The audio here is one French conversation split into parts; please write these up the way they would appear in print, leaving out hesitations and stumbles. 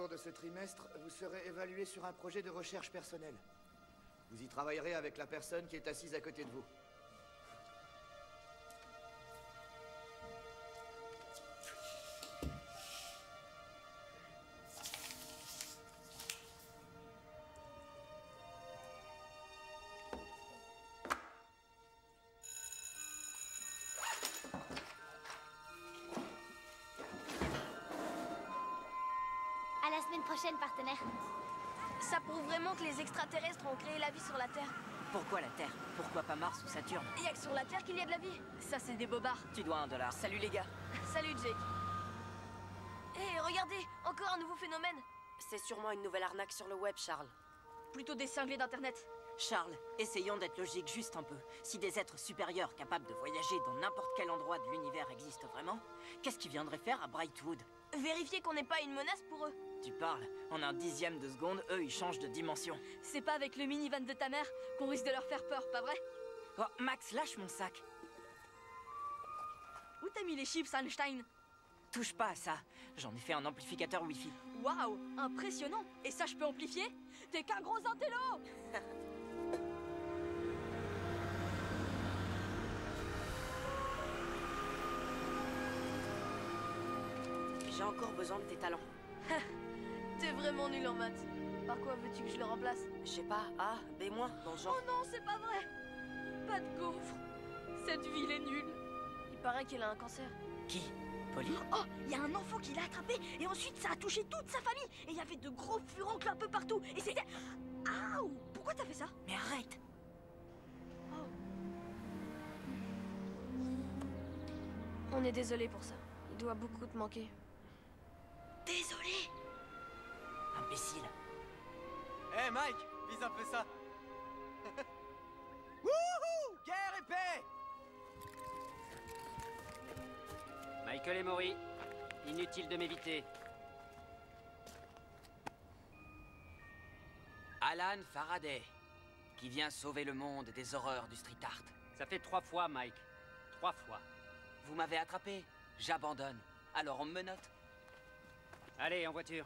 cours de ce trimestre, vous serez évalué sur un projet de recherche personnelle. Vous y travaillerez avec la personne qui est assise à côté de vous. À la semaine prochaine, partenaire. Ça prouve vraiment que les extraterrestres ont créé la vie sur la Terre. Pourquoi la Terre? Pourquoi pas Mars ou Saturne? Il y a que sur la Terre qu'il y a de la vie. Ça, c'est des bobards. Tu dois $1. Salut les gars. Salut, Jake. Hé, regardez, encore un nouveau phénomène. C'est sûrement une nouvelle arnaque sur le web, Charles. Plutôt des cinglés d'Internet. Charles, essayons d'être logiques juste un peu. Si des êtres supérieurs capables de voyager dans n'importe quel endroit de l'univers existent vraiment, qu'est-ce qu'ils viendraient faire à Brightwood? Vérifier qu'on n'est pas une menace pour eux. Tu parles, en un dixième de seconde, eux ils changent de dimension. C'est pas avec le minivan de ta mère qu'on risque de leur faire peur, pas vrai? Oh, Max, lâche mon sac. Où t'as mis les chips, Einstein? Touche pas à ça, j'en ai fait un amplificateur Wi-Fi. Waouh, impressionnant. Et ça, je peux amplifier? T'es qu'un gros intello. J'ai encore besoin de tes talents. T'es vraiment nul en maths. Par quoi veux-tu que je le remplace? Je sais pas, A, B-, dans le genre. Oh non, c'est pas vrai. Pas de gaufre. Cette ville est nulle. Il paraît qu'elle a un cancer. Qui? Polly? Oh, il y a un enfant qui l'a attrapé et ensuite ça a touché toute sa famille. Et il y avait de gros furoncles un peu partout. Et c'était... Aouh! Pourquoi t'as fait ça? Mais arrête! Oh. On est désolé pour ça. Il doit beaucoup te manquer. Désolé! Imbécile. Hé Mike, vise un peu ça. Wouhou! Guerre et paix! Michael et Maury, inutile de m'éviter. Alan Faraday, qui vient sauver le monde des horreurs du street art. Ça fait 3 fois, Mike. 3 fois. Vous m'avez attrapé, j'abandonne. Alors on me menotte. Allez, en voiture.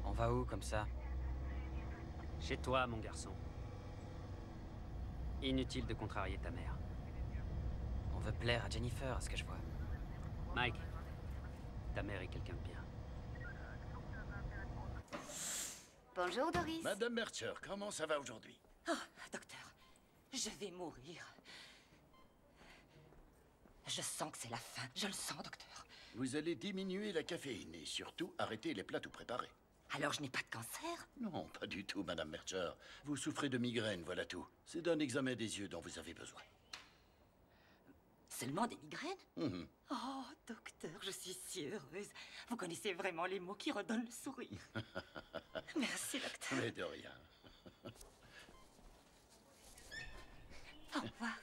On va où comme ça? Chez toi, mon garçon. Inutile de contrarier ta mère. On veut plaire à Jennifer, à ce que je vois. Mike, ta mère est quelqu'un de bien. Bonjour, Doris. Madame Mercer, comment ça va aujourd'hui? Oh, docteur, je vais mourir. Je sens que c'est la fin. Je le sens, docteur. Vous allez diminuer la caféine et surtout arrêter les plats tout préparés. Alors je n'ai pas de cancer? Non, pas du tout, Madame Mercer. Vous souffrez de migraine, voilà tout. C'est d'un examen des yeux dont vous avez besoin. Seulement des migraines? Mhm. Oh, docteur, je suis si heureuse. Vous connaissez vraiment les mots qui redonnent le sourire. Merci, docteur. Mais de rien. Au revoir.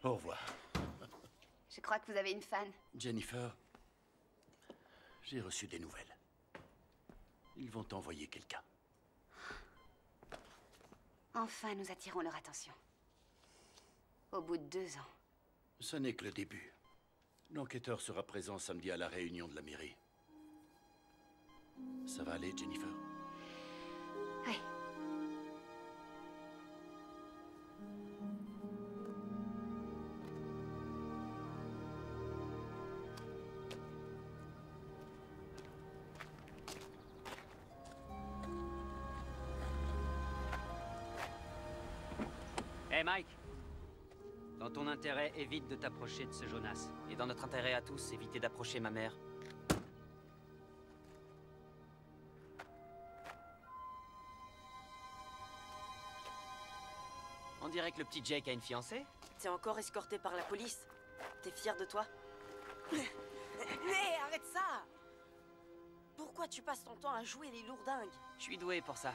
Au revoir. Je crois que vous avez une fan. Jennifer, j'ai reçu des nouvelles. Ils vont envoyer quelqu'un. Enfin, nous attirons leur attention. Au bout de 2 ans. Ce n'est que le début. L'enquêteur sera présent samedi à la réunion de la mairie. Ça va aller, Jennifer? Oui. Hé, Mike! Dans ton intérêt, évite de t'approcher de ce Jonas. Et dans notre intérêt à tous, évitez d'approcher ma mère. On dirait que le petit Jake a une fiancée. T'es encore escorté par la police. T'es fier de toi? Mais arrête ça! Pourquoi tu passes ton temps à jouer les lourdingues? Je suis doué pour ça.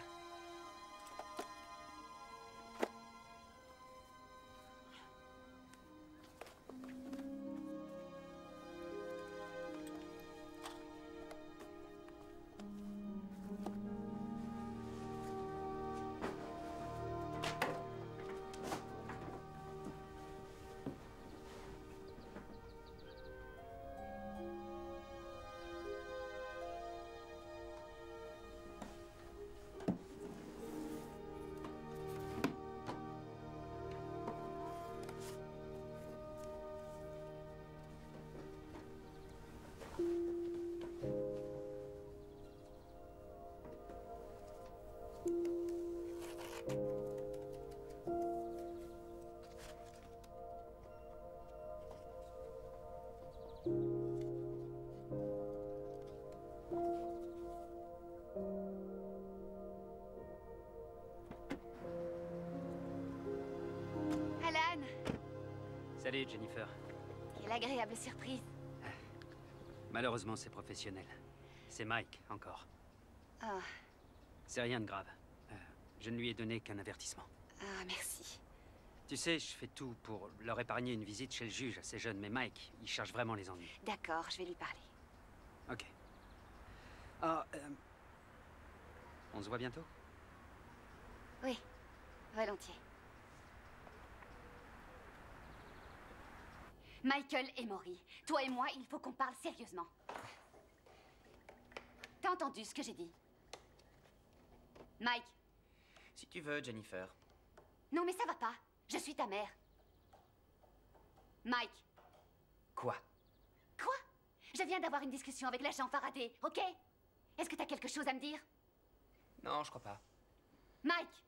Salut, Jennifer. Quelle agréable surprise. Malheureusement, c'est professionnel. C'est Mike, encore. Oh, C'est rien de grave. Je ne lui ai donné qu'un avertissement. merci. Tu sais, je fais tout pour leur épargner une visite chez le juge assez jeune, mais Mike, il cherche vraiment les ennuis. D'accord, je vais lui parler. Ok. Ah, on se voit bientôt? Oui, volontiers. Michael et Maury, toi et moi, il faut qu'on parle sérieusement. T'as entendu ce que j'ai dit? Mike? Si tu veux, Jennifer. Non, mais ça va pas. Je suis ta mère. Mike? Quoi? Quoi? Je viens d'avoir une discussion avec l'agent Faraday, ok? Est-ce que t'as quelque chose à me dire? Non, je crois pas. Mike?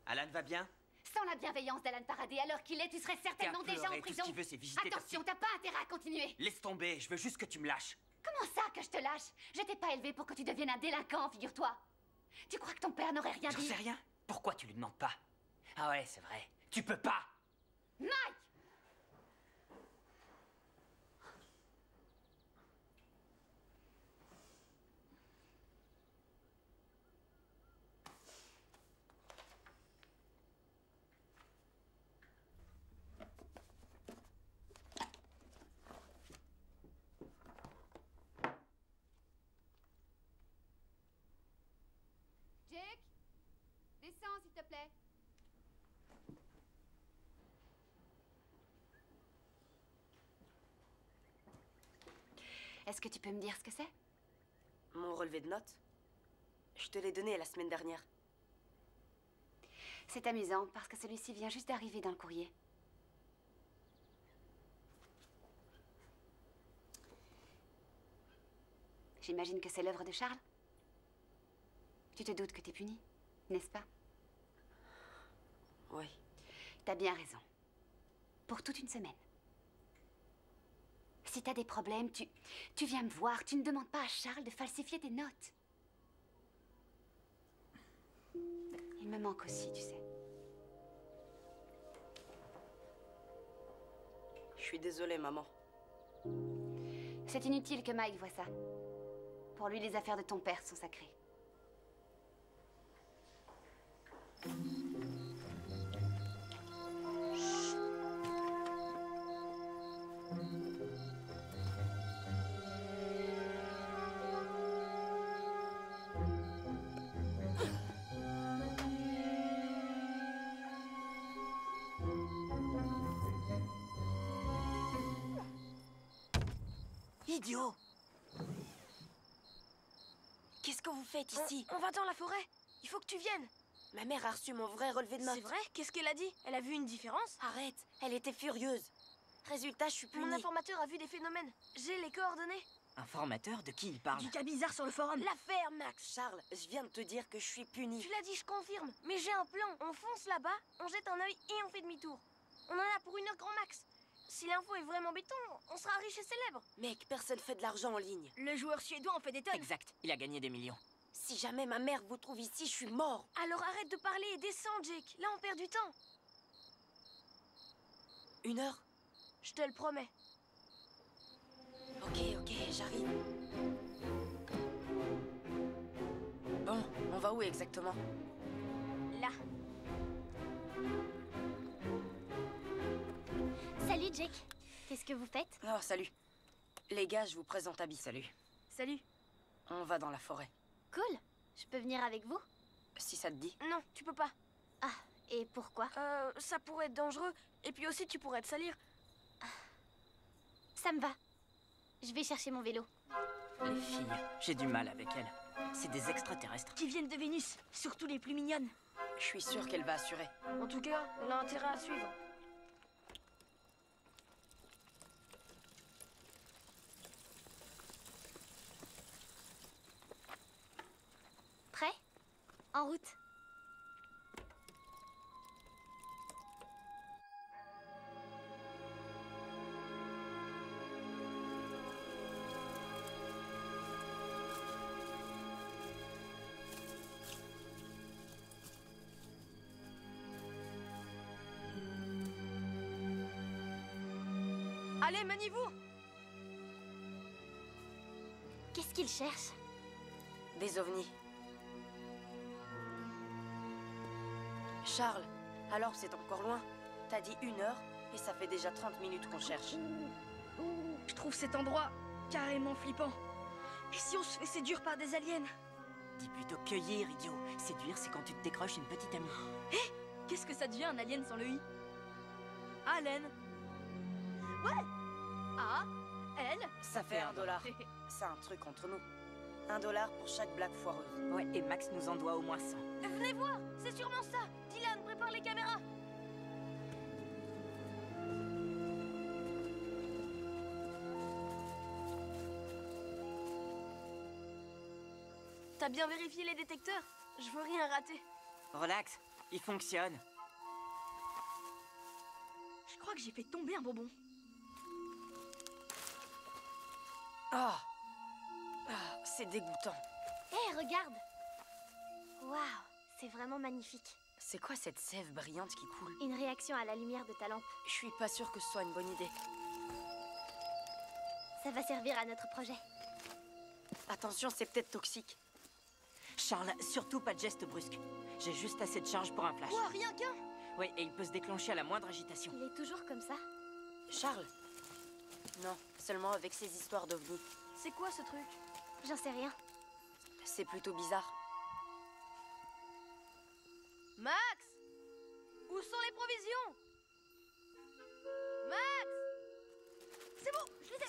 Alan va bien? Sans la bienveillance d'Alan Faraday, à l'heure qu'il est, tu serais certainement déjà en Tout prison. ce qu'il veut, c'est visiter ta Attention, t'as pas intérêt à continuer. Laisse tomber, je veux juste que tu me lâches. Comment ça que je te lâche? Je t'ai pas élevé pour que tu deviennes un délinquant, figure-toi. Tu crois que ton père n'aurait rien J'en dit? sais rien. Pourquoi tu lui demandes pas? Ah ouais, c'est vrai. Tu peux pas! Mike! Jake? Descends, s'il te plaît. Est-ce que tu peux me dire ce que c'est? Mon relevé de notes? Je te l'ai donné la semaine dernière. C'est amusant, parce que celui-ci vient juste d'arriver dans le courrier. J'imagine que c'est l'œuvre de Charles? Tu te doutes que t'es puni, n'est-ce pas? Oui. T'as bien raison. Pour toute une semaine. Si t'as des problèmes, tu viens me voir. Tu ne demandes pas à Charles de falsifier tes notes. Il me manque aussi, tu sais. Je suis désolée, maman. C'est inutile que Mike voie ça. Pour lui, les affaires de ton père sont sacrées. Idiot! Qu'est-ce que vous faites ici? On va dans la forêt. Il faut que tu viennes. Ma mère a reçu mon vrai relevé de notes. C'est vrai? Qu'est-ce qu'elle a dit? Elle a vu une différence? Arrête, elle était furieuse. Résultat, je suis punie. Mon informateur a vu des phénomènes. J'ai les coordonnées. Un formateur? De qui il parle? Du cas bizarre sur le forum. L'affaire, Max. Charles, je viens de te dire que je suis punie. Tu l'as dit, je confirme. Mais j'ai un plan. On fonce là-bas, on jette un œil et on fait demi-tour. On en a pour 1 heure grand max. Si l'info est vraiment béton, on sera riche et célèbre. Mec, personne fait de l'argent en ligne. Le joueur suédois en fait des tonnes. Exact, il a gagné des millions. Si jamais ma mère vous trouve ici, je suis mort. Alors arrête de parler et descends, Jake. Là, on perd du temps. 1 heure? Je te le promets. Ok, j'arrive. Bon, on va où exactement? Là. Salut Jake. Qu'est-ce que vous faites? Oh, salut. Les gars, je vous présente Abby. Salut. Salut. On va dans la forêt. Cool. Je peux venir avec vous? Si ça te dit. Non, tu peux pas. Ah, et pourquoi? Ça pourrait être dangereux. Et puis aussi, tu pourrais te salir. Ça me va. Je vais chercher mon vélo. Les filles, j'ai du mal avec elles. C'est des extraterrestres. Qui viennent de Vénus. Surtout les plus mignonnes. Je suis sûre qu'elle va assurer. En tout cas, elle a intérêt à suivre. Prêt? En route. Allez, maniez-vous! Qu'est-ce qu'il cherche? Des ovnis. Charles, alors c'est encore loin. T'as dit 1 heure et ça fait déjà 30 minutes qu'on cherche. Je trouve cet endroit carrément flippant. Et si on se fait séduire par des aliens? Dis plutôt cueillir, idiot. Séduire, c'est quand tu te décroches une petite amie. Qu'est-ce que ça devient un alien sans le i? Allen. Ouais. A, L. Ça fait $1. C'est un truc entre nous. $1 pour chaque blague foireuse. Ouais, et Max nous en doit au moins 100. Venez voir, c'est sûrement ça. Dylan, prépare les caméras. T'as bien vérifié les détecteurs? Je veux rien rater. Relax, il fonctionne. Je crois que j'ai fait tomber un bonbon. Ah, c'est dégoûtant. Hé, regarde! Waouh, c'est vraiment magnifique. C'est quoi cette sève brillante qui coule? Une réaction à la lumière de ta lampe. Je suis pas sûre que ce soit une bonne idée. Ça va servir à notre projet. Attention, c'est peut-être toxique. Charles, surtout pas de geste brusque. J'ai juste assez de charge pour un flash. Ouah, rien qu'un! Oui, et il peut se déclencher à la moindre agitation. Il est toujours comme ça. Charles? Non, seulement avec ces histoires d'ovnis. C'est quoi ce truc? J'en sais rien. C'est plutôt bizarre. Max! Où sont les provisions? Max! C'est bon, je les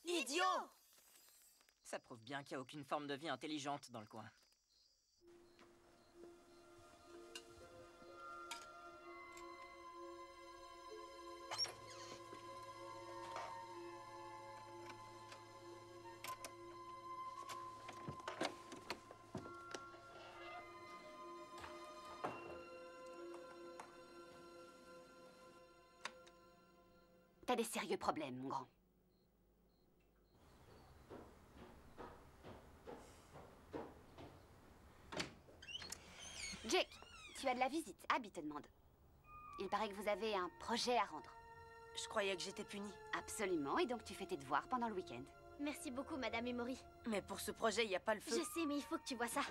ai! Idiot! Ça prouve bien qu'il n'y a aucune forme de vie intelligente dans le coin. T'as des sérieux problèmes, mon grand. Jake, tu as de la visite. Abby te demande. Il paraît que vous avez un projet à rendre. Je croyais que j'étais punie. Absolument, et donc tu fais tes devoirs pendant le week-end. Merci beaucoup, Madame Emory. Mais pour ce projet, il n'y a pas le feu. Je sais, mais il faut que tu vois ça.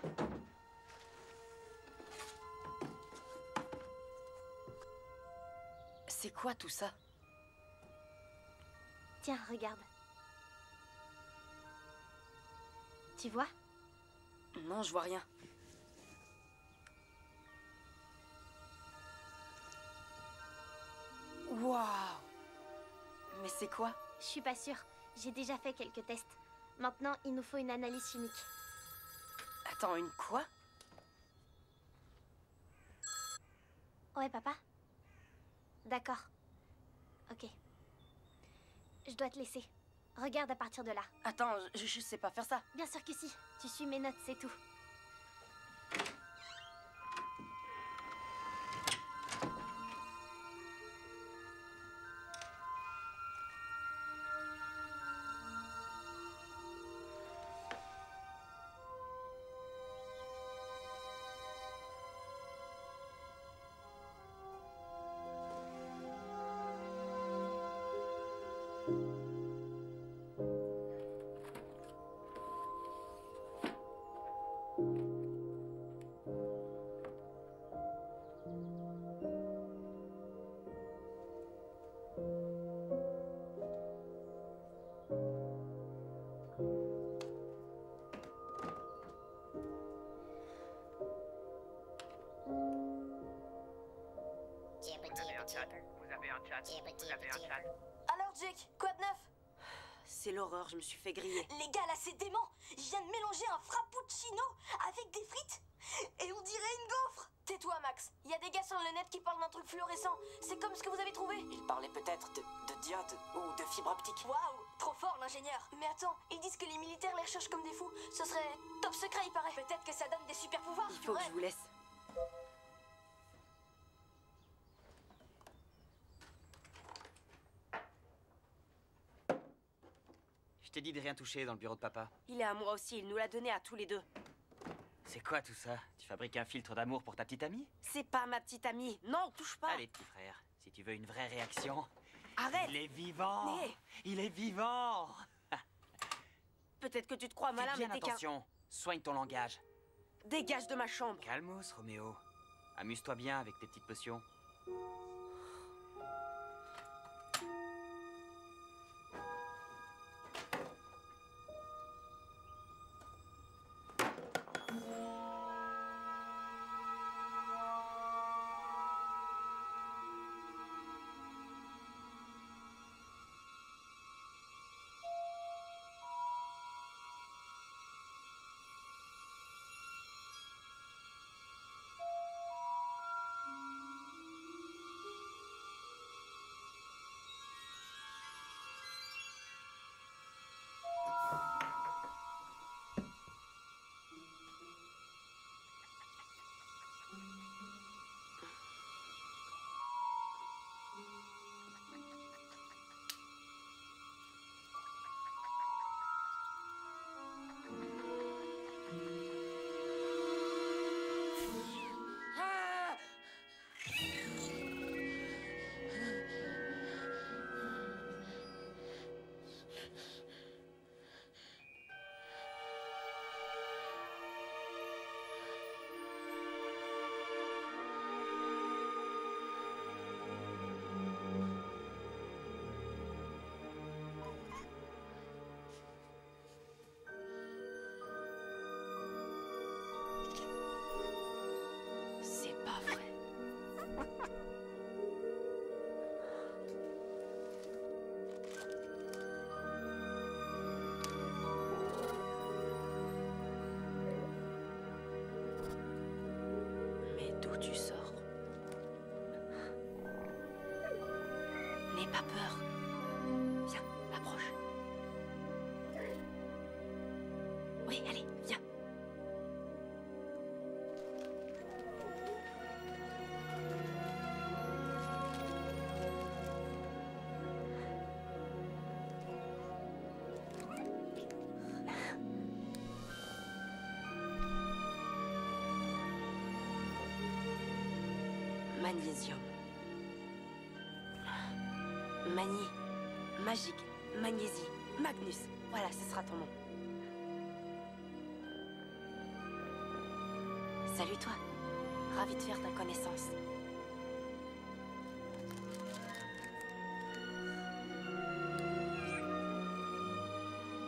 C'est quoi tout ça? Tiens, regarde. Tu vois? Non, je vois rien. Waouh! Mais c'est quoi? Je suis pas sûre. J'ai déjà fait quelques tests. Maintenant, il nous faut une analyse chimique. Attends, une quoi? Ouais, papa? D'accord. Ok. Je dois te laisser. Regarde à partir de là. Attends, je sais pas faire ça. Bien sûr que si. Tu suis mes notes, c'est tout. Alors, Jake, quoi de neuf? C'est l'horreur, je me suis fait griller. Les gars, là, c'est dément. Je viens de mélanger un frappuccino avec des frites et on dirait une gaufre. Tais-toi, Max. Il y a des gars sur le net qui parlent d'un truc fluorescent. C'est comme ce que vous avez trouvé. Ils parlaient peut-être de diode ou de fibre optique. Waouh, trop fort l'ingénieur. Mais attends, ils disent que les militaires les recherchent comme des fous. Ce serait top secret, il paraît. Peut-être que ça donne des super pouvoirs. Il faut que je vous laisse. Je t'ai dit de rien toucher dans le bureau de papa. Il est à moi aussi, il nous l'a donné à tous les deux. C'est quoi tout ça? Tu fabriques un filtre d'amour pour ta petite amie? C'est pas ma petite amie. Non, touche pas. Allez, petit frère, si tu veux une vraie réaction, Arrête! Il est vivant! Né. Il est vivant! Peut-être que tu te crois malin, Fais bien mais t'es qu'un... attention. Soigne ton langage. Dégage de ma chambre! Calmos, Roméo. Amuse-toi bien avec tes petites potions. C'est pas vrai. Mais d'où tu sors? N'aie pas peur. Viens, approche. Oui, allez, viens. Magnésium. Mani. Magique. Magnésie. Magnus. Voilà, ce sera ton nom. Salut toi. Ravi de faire ta connaissance.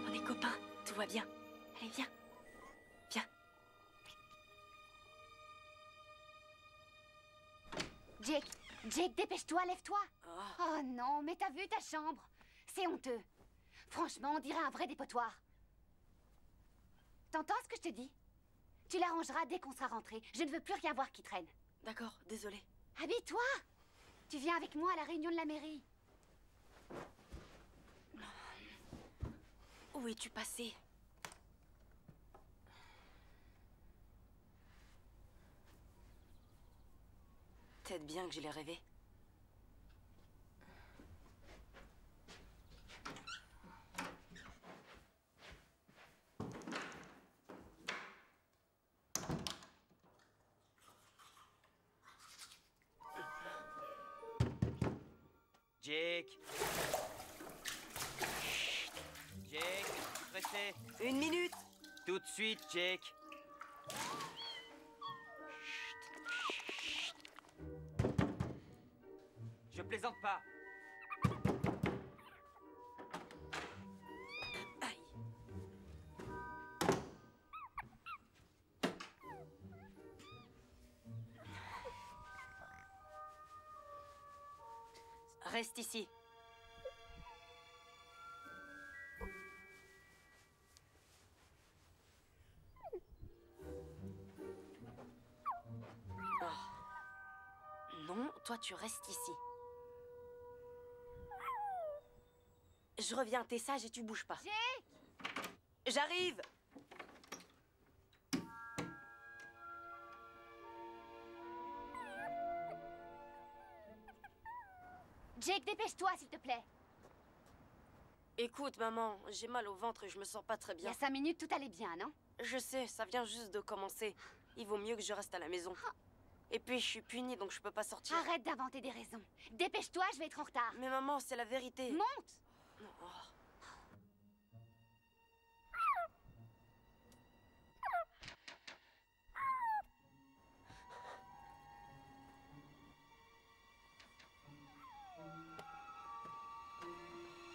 On est copains. Tout va bien. Allez, viens. Viens. Jake, Jake, dépêche-toi, lève-toi. Oh non, mais t'as vu ta chambre? C'est honteux. Franchement, on dirait un vrai dépotoir. T'entends ce que je te dis? Tu l'arrangeras dès qu'on sera rentré. Je ne veux plus rien voir qui traîne. D'accord, désolé. Habille-toi. Tu viens avec moi à la réunion de la mairie. Où es-tu passé? Peut-être bien que je l'ai rêvé. Jake. Jake, es-tu pressé? 1 minute. Tout de suite, Jake. Je plaisante pas. Reste ici. Oh. Non, toi tu restes ici. Je reviens, t'es sage et tu bouges pas. Jake! J'arrive! Jake, dépêche-toi, s'il te plaît. Écoute, maman, j'ai mal au ventre et je me sens pas très Il y bien. a 5 minutes, tout allait bien, non? Je sais, ça vient juste de commencer. Il vaut mieux que je reste à la maison. Et puis, je suis punie, donc je peux pas sortir. Arrête d'inventer des raisons. Dépêche-toi, je vais être en retard. Mais maman, c'est la vérité. Monte! Oh.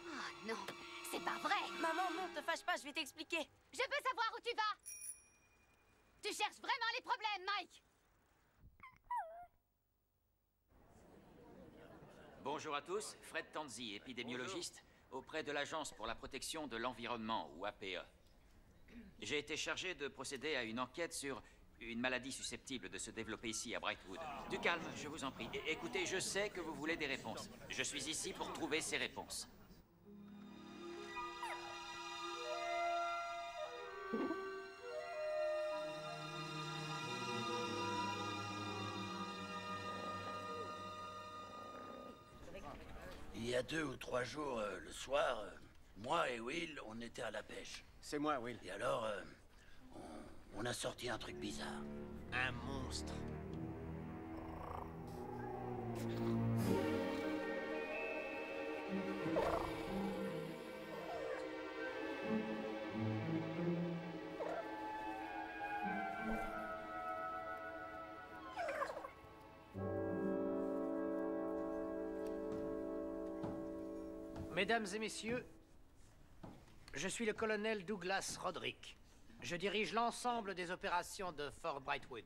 Oh non, c'est pas vrai! Maman, non, te fâche pas, je vais t'expliquer. Je veux savoir où tu vas! Tu cherches vraiment les problèmes, Mike! Bonjour à tous, Fred Tanzi, épidémiologiste auprès de l'Agence pour la protection de l'environnement, ou APE. J'ai été chargé de procéder à une enquête sur une maladie susceptible de se développer ici à Brightwood. Du calme, je vous en prie. Écoutez, je sais que vous voulez des réponses. Je suis ici pour trouver ces réponses. Il y a 2 ou 3 jours, le soir, moi et Will, on était à la pêche. C'est moi, Will. Et alors, on a sorti un truc bizarre. Un monstre. Mesdames et messieurs, je suis le colonel Douglas Roderick. Je dirige l'ensemble des opérations de Fort Brightwood.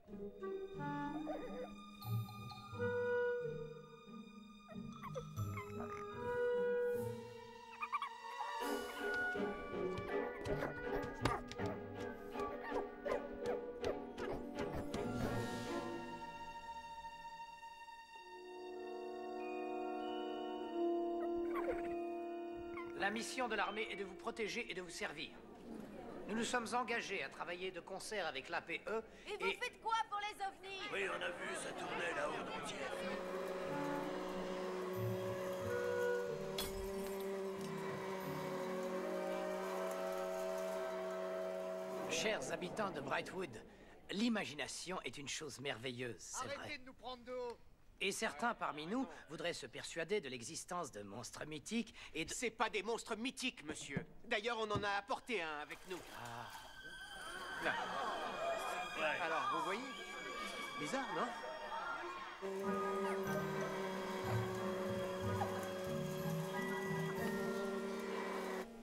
La mission de l'armée est de vous protéger et de vous servir. Nous nous sommes engagés à travailler de concert avec l'APE Et vous faites quoi pour les ovnis? Oui, on a vu, ça tournait là-haut dans le ciel. Chers habitants de Brightwood, l'imagination est une chose merveilleuse, c'est vrai. Arrêtez de nous prendre de haut. Et certains parmi nous voudraient se persuader de l'existence de monstres mythiques et de... C'est pas des monstres mythiques, monsieur. D'ailleurs, on en a apporté un avec nous. Là. Alors, vous voyez? Bizarre, non?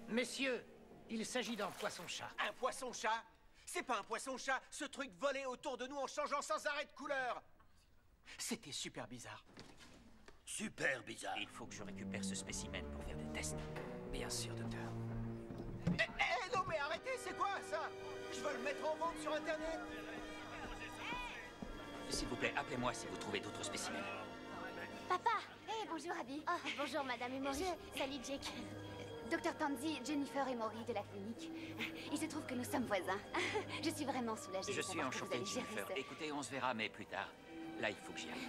Messieurs, il s'agit d'un poisson-chat. Un poisson-chat? C'est pas un poisson-chat. Ce truc volait autour de nous en changeant sans arrêt de couleur. C'était super bizarre. Super bizarre. Il faut que je récupère ce spécimen pour faire des tests. Bien sûr, docteur. Non mais arrêtez, c'est quoi ça? Je veux le mettre en vente sur Internet. S'il vous plaît, appelez-moi si vous trouvez d'autres spécimens. Papa! Hé, bonjour, Abby. Oh, bonjour, Madame Emory. Salut, Jake. Docteur Tanzi, Jennifer et Maury de la clinique. Il se trouve que nous sommes voisins. Je suis vraiment soulagée Je de suis savoir que vous enchanté, allez gérer Jennifer. ce- Écoutez, on se verra, mais plus tard. Là, il faut que j'y aille.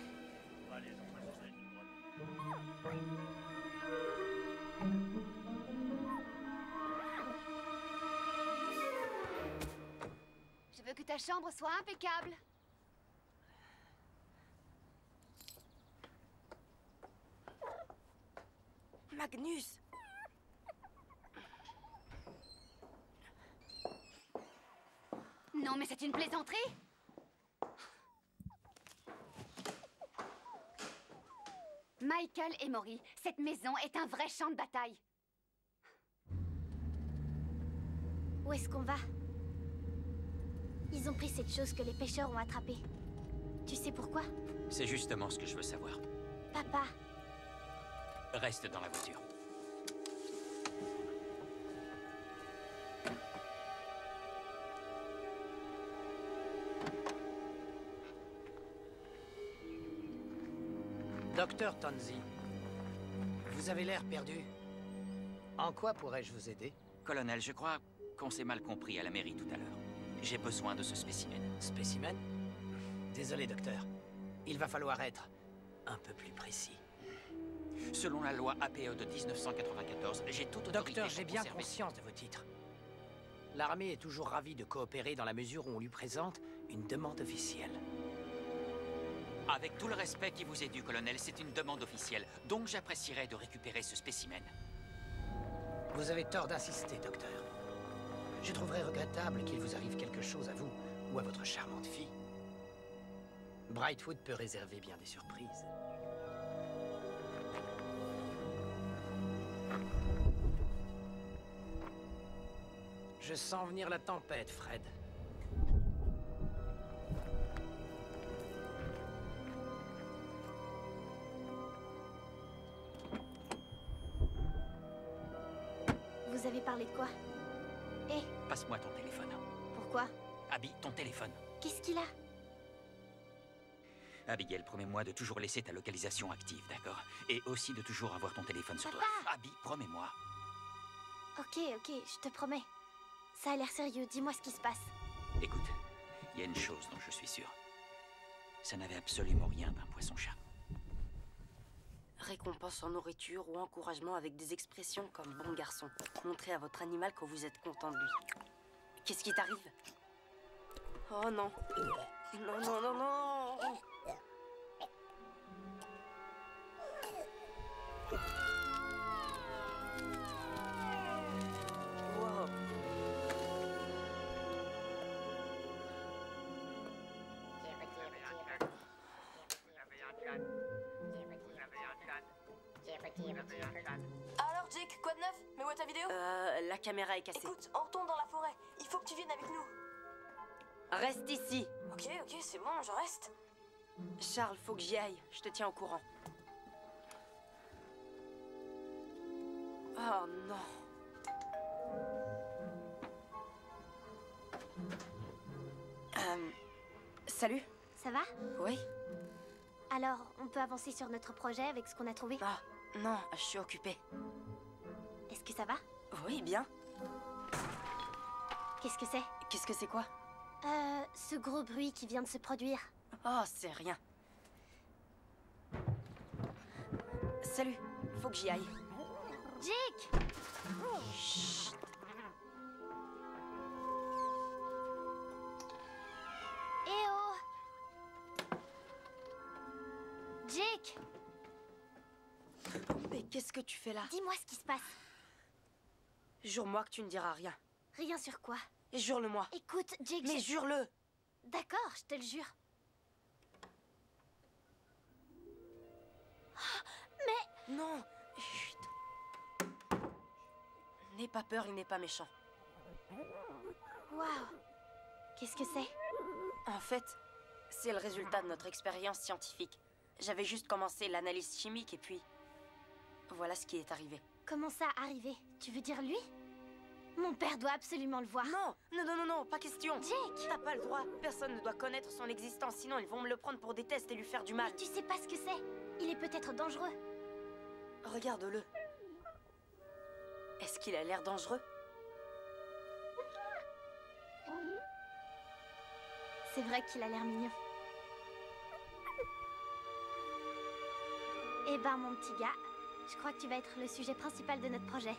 Je veux que ta chambre soit impeccable. Magnus! Non, mais c'est une plaisanterie. Michael et Maury, cette maison est un vrai champ de bataille. Où est-ce qu'on va? Ils ont pris cette chose que les pêcheurs ont attrapée. Tu sais pourquoi? C'est justement ce que je veux savoir. Papa, Reste dans la voiture. Docteur Tanzi, vous avez l'air perdu. En quoi pourrais-je vous aider? Colonel, je crois qu'on s'est mal compris à la mairie tout à l'heure. J'ai besoin de ce spécimen. Spécimen? Désolé, docteur. Il va falloir être un peu plus précis. Selon la loi APE de 1994, j'ai toute autorité Docteur, pour j'ai bien conserver- conscience de vos titres. L'armée est toujours ravie de coopérer dans la mesure où on lui présente une demande officielle. Avec tout le respect qui vous est dû, colonel, c'est une demande officielle. Donc j'apprécierais de récupérer ce spécimen. Vous avez tort d'insister, docteur. Je trouverais regrettable qu'il vous arrive quelque chose à vous ou à votre charmante fille. Brightwood peut réserver bien des surprises. Je sens venir la tempête, Fred. Vous avez parlé de quoi? Hé, Passe-moi ton téléphone. pourquoi? Abby, ton téléphone. Qu'est-ce qu'il a? Abigail, promets-moi de toujours laisser ta localisation active, d'accord? Et aussi de toujours avoir ton téléphone sur toi. Abby, promets-moi. Ok, je te promets. Ça a l'air sérieux, dis-moi ce qui se passe. Écoute, il y a une chose dont je suis sûr. Ça n'avait absolument rien d'un poisson-chat. Récompense en nourriture ou encouragement avec des expressions comme bon garçon. Montrez à votre animal que vous êtes content de lui. Qu'est-ce qui t'arrive? Oh non. Non, non, non, non. Wow. Alors Jake, quoi de neuf? Mais où est ta vidéo? La caméra est cassée. Écoute, on retourne dans la forêt. Il faut que tu viennes avec nous. Reste ici. Ok, c'est bon, je reste. Charles, faut que j'y aille. Je te tiens au courant. Oh non. Salut. Ça va? Oui? Alors, on peut avancer sur notre projet avec ce qu'on a trouvé? Ah, non, je suis occupée. Est-ce que ça va? Oui, bien. Qu'est-ce que c'est? Qu'est-ce que c'est quoi? Ce gros bruit qui vient de se produire. Oh, c'est rien. Salut, faut que j'y aille. Jake! Chut. Eh oh! Jake! Mais qu'est-ce que tu fais là? Dis-moi ce qui se passe. Jure-moi que tu ne diras rien. Rien sur quoi? Jure-le-moi. Écoute, Jake... Mais jure-le! D'accord, je te le jure. Mais... Non! Chut. N'aie pas peur, il n'est pas méchant. Waouh! Qu'est-ce que c'est? En fait, c'est le résultat de notre expérience scientifique. J'avais juste commencé l'analyse chimique et puis... Voilà ce qui est arrivé. Comment ça, arrivé? Tu veux dire lui? Mon père doit absolument le voir. Non, non, non, non, non, pas question. Jake! T'as pas le droit. Personne ne doit connaître son existence, sinon ils vont me le prendre pour des tests et lui faire du mal. Mais tu sais pas ce que c'est. Il est peut-être dangereux. Regarde-le. Est-ce qu'il a l'air dangereux? C'est vrai qu'il a l'air mignon. Eh ben, mon petit gars, je crois que tu vas être le sujet principal de notre projet.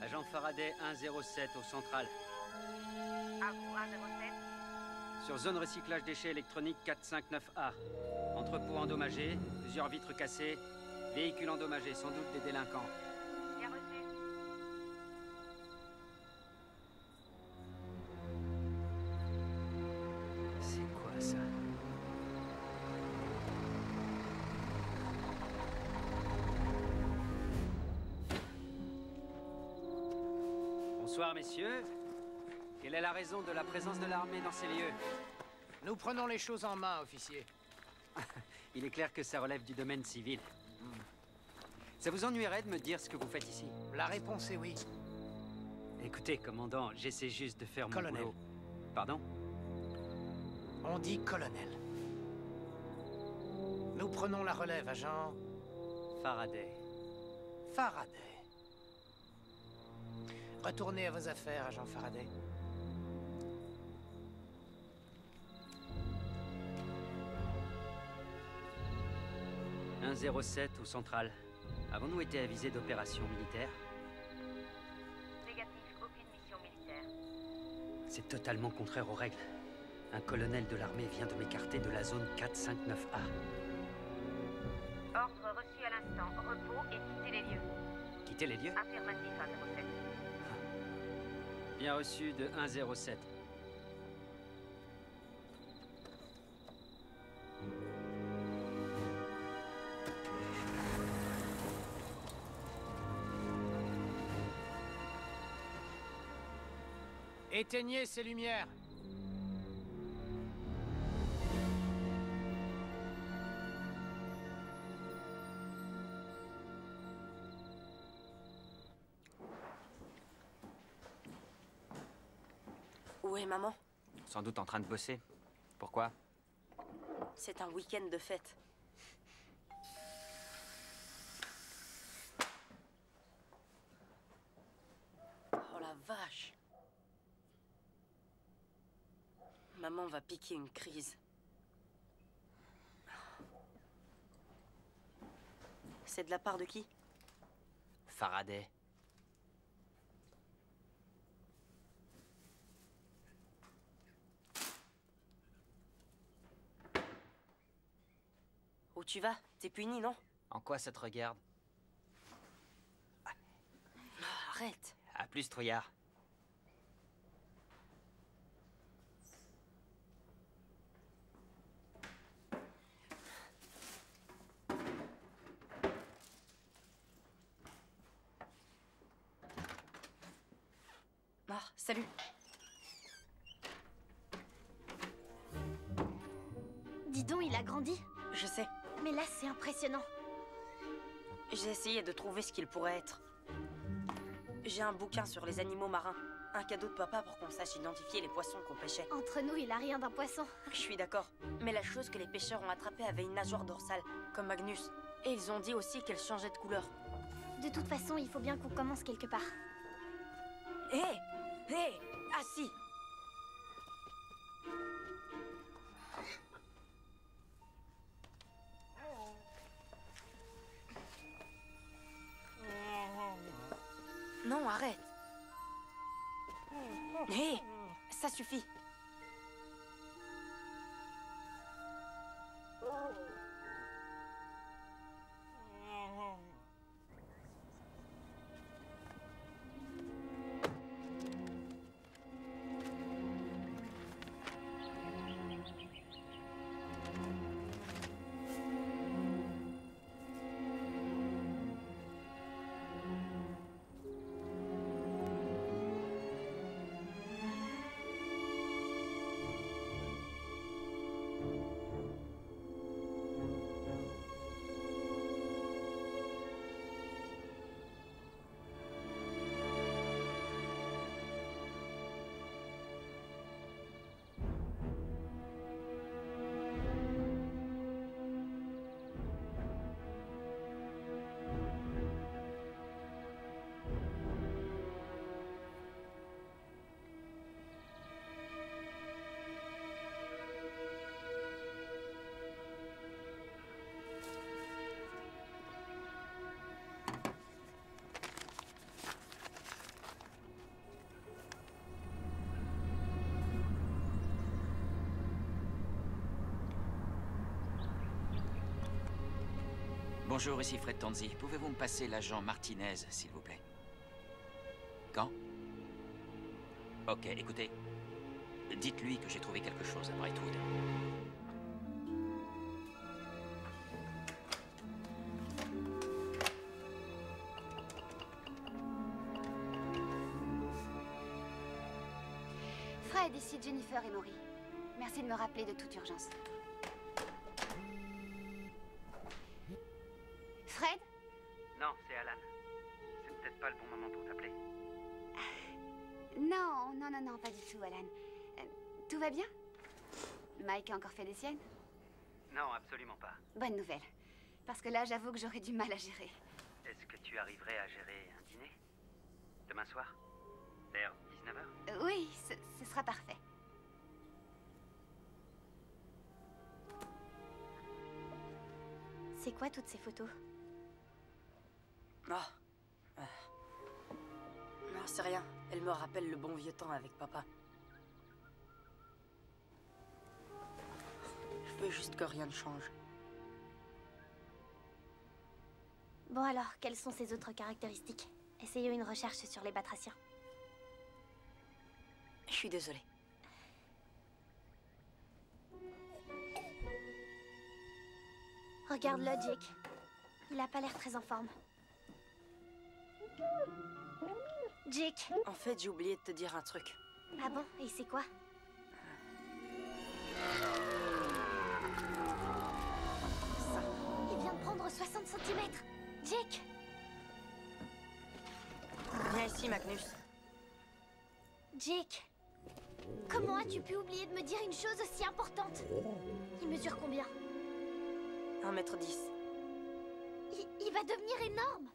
Agent Faraday 107 au central. À vous, 107. Sur zone recyclage déchets électroniques 459A. Entrepôt endommagé, plusieurs vitres cassées, Véhicule endommagé, sans doute des délinquants. Bien reçu. C'est quoi ça? Bonsoir, messieurs. Quelle est la raison de la présence de l'armée dans ces lieux? Nous prenons les choses en main, officier. Il est clair que ça relève du domaine civil. Ça vous ennuierait de me dire ce que vous faites ici? La réponse est oui. Écoutez, commandant, j'essaie juste de faire mon Colonel. boulot. Pardon? On dit colonel. Nous prenons la relève, agent... Faraday. Faraday. Retournez à vos affaires, agent Faraday. « 107 ou centrale. Avons-nous été avisés d'opérations militaires? Négatif, aucune mission militaire. C'est totalement contraire aux règles. Un colonel de l'armée vient de m'écarter de la zone 459A. Ordre reçu à l'instant. Repos et quitter les lieux. Quitter les lieux? Affirmatif, 107. Bien reçu de 107. Éteignez ces lumières. Où est maman? Sans doute en train de bosser. Pourquoi? C'est un week-end de fête. Oh la vache! Maman va piquer une crise. C'est de la part de qui? Faraday. Où tu vas? T'es puni, non? En quoi ça te regarde? Arrête! À plus, trouillard. Ah, salut! Dis donc, il a grandi. Je sais. Mais là, c'est impressionnant. J'ai essayé de trouver ce qu'il pourrait être. J'ai un bouquin sur les animaux marins. Un cadeau de papa pour qu'on sache identifier les poissons qu'on pêchait. Entre nous, il a rien d'un poisson. Je suis d'accord. Mais la chose que les pêcheurs ont attrapée avait une nageoire dorsale, comme Magnus. Et ils ont dit aussi qu'elle changeait de couleur. De toute façon, il faut bien qu'on commence quelque part. Hé! Hé! Assis! Non, arrête! Hé! Ça suffit! Bonjour, ici Fred Tanzi. Pouvez-vous me passer l'agent Martinez, s'il vous plaît? Quand? Ok, écoutez. Dites-lui que j'ai trouvé quelque chose à Brightwood. Fred, ici Jennifer et Maury. Merci de me rappeler de toute urgence. Fred? Non, c'est Alan. C'est peut-être pas le bon moment pour t'appeler. Non, non, non, non, pas du tout, Alan. Tout va bien? Mike a encore fait des siennes? Non, absolument pas. Bonne nouvelle. Parce que là, j'avoue que j'aurais du mal à gérer. Est-ce que tu arriverais à gérer un dîner? Demain soir? Vers 19h? Oui, ce sera parfait. C'est quoi toutes ces photos? Oh. Non, c'est rien. Elle me rappelle le bon vieux temps avec papa. Je veux juste que rien ne change. Bon alors, quelles sont ces autres caractéristiques? Essayons une recherche sur les batraciens. Je suis désolée. Regarde-le, Jake. Il a pas l'air très en forme. Jake! En fait, j'ai oublié de te dire un truc. Ah bon? Et c'est quoi? Il vient de prendre 60 cm. Jake! Viens ici, Magnus. Jake! Comment as-tu pu oublier de me dire une chose aussi importante? Il mesure combien? 1m10. Il va devenir énorme!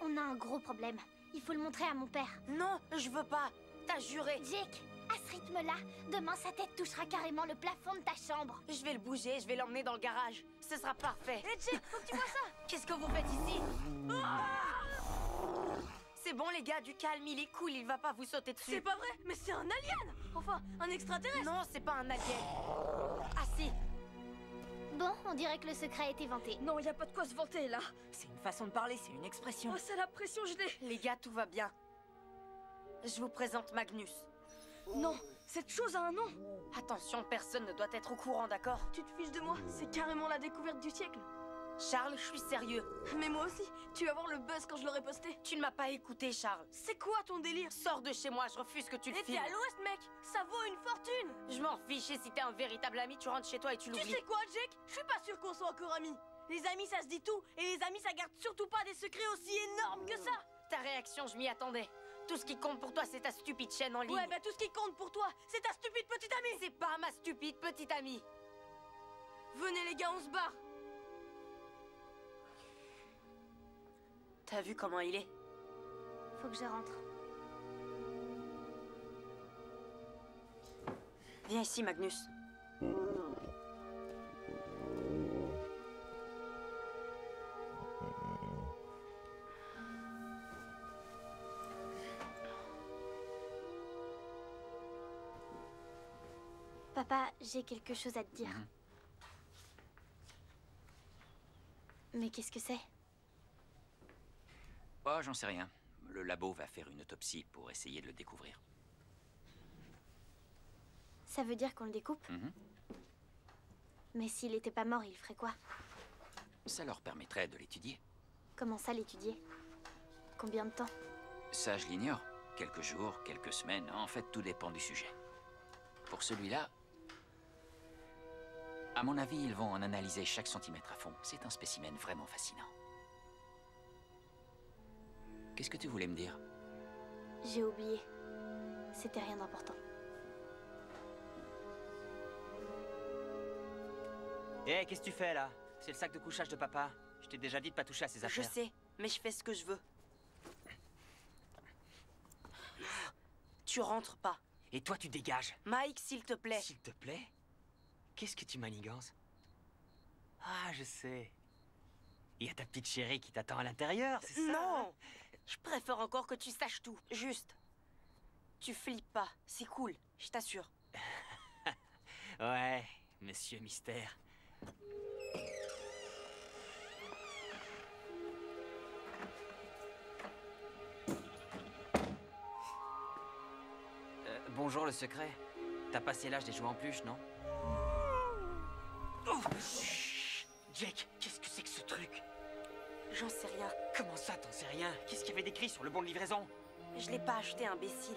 On a un gros problème. Il faut le montrer à mon père. Non, je veux pas. T'as juré. Jake, à ce rythme-là, demain sa tête touchera carrément le plafond de ta chambre. Je vais le bouger, je vais l'emmener dans le garage. Ce sera parfait. Hé, Jake, faut que tu vois ça! Qu'est-ce que vous faites ici? C'est bon, les gars, du calme, il est cool, il va pas vous sauter dessus. C'est pas vrai, mais c'est un alien! Enfin, un extraterrestre! Non, c'est pas un alien. Ah si. Bon, on dirait que le secret a été vanté. Non, y a pas de quoi se vanter, là. C'est une façon de parler, c'est une expression. Oh, c'est la pression gelée. Les gars, tout va bien. Je vous présente Magnus. Non, cette chose a un nom. Attention, personne ne doit être au courant, d'accord? Tu te fiches de moi? C'est carrément la découverte du siècle. Charles, je suis sérieux. Mais moi aussi, tu vas voir le buzz quand je l'aurai posté. Tu ne m'as pas écouté, Charles. C'est quoi ton délire? Sors de chez moi, je refuse que tu le Et t'es filmes. à l'ouest, mec. Ça vaut une fortune. Je m'en fiche, et si t'es un véritable ami, tu rentres chez toi et tu l'oublies. Tu sais quoi, Jake? Je suis pas sûr qu'on soit encore amis. Les amis, ça se dit tout, et les amis, ça garde surtout pas des secrets aussi énormes que ça. Ta réaction, je m'y attendais. Tout ce qui compte pour toi, c'est ta stupide chaîne en ligne. Ouais, bah tout ce qui compte pour toi, c'est ta stupide petite amie. C'est pas ma stupide petite amie. Venez les gars, on se barre. T'as vu comment il est? Faut que je rentre. Viens ici, Magnus. Papa, j'ai quelque chose à te dire. Mais qu'est-ce que c'est? Oh, j'en sais rien. Le labo va faire une autopsie pour essayer de le découvrir. Ça veut dire qu'on le découpe? Mais s'il était pas mort, il ferait quoi? Ça leur permettrait de l'étudier. Comment ça, l'étudier? Combien de temps? Ça, je l'ignore. Quelques jours, quelques semaines. En fait, tout dépend du sujet. Pour celui-là, à mon avis, ils vont en analyser chaque centimètre à fond. C'est un spécimen vraiment fascinant. Qu'est-ce que tu voulais me dire? J'ai oublié. C'était rien d'important. Hé, qu'est-ce que tu fais là? C'est le sac de couchage de papa. Je t'ai déjà dit de pas toucher à ses affaires. Je sais, mais je fais ce que je veux. Tu rentres pas. Et toi, tu dégages. Mike, s'il te plaît. S'il te plaît? Qu'est-ce que tu manigances? Ah, je sais. Il y a ta petite chérie qui t'attend à l'intérieur, c'est ça? Non! Je préfère encore que tu saches tout. Juste. Tu flippes pas. C'est cool, je t'assure. Ouais, Monsieur Mystère. Bonjour le secret. T'as passé l'âge des jouets en peluche, non? Oh, chut. Jake, qu'est-ce que c'est que ce truc? J'en sais rien. Comment ça, t'en sais rien? Qu'est-ce qu'il y avait d'écrit sur le bon de livraison? Je l'ai pas acheté, imbécile.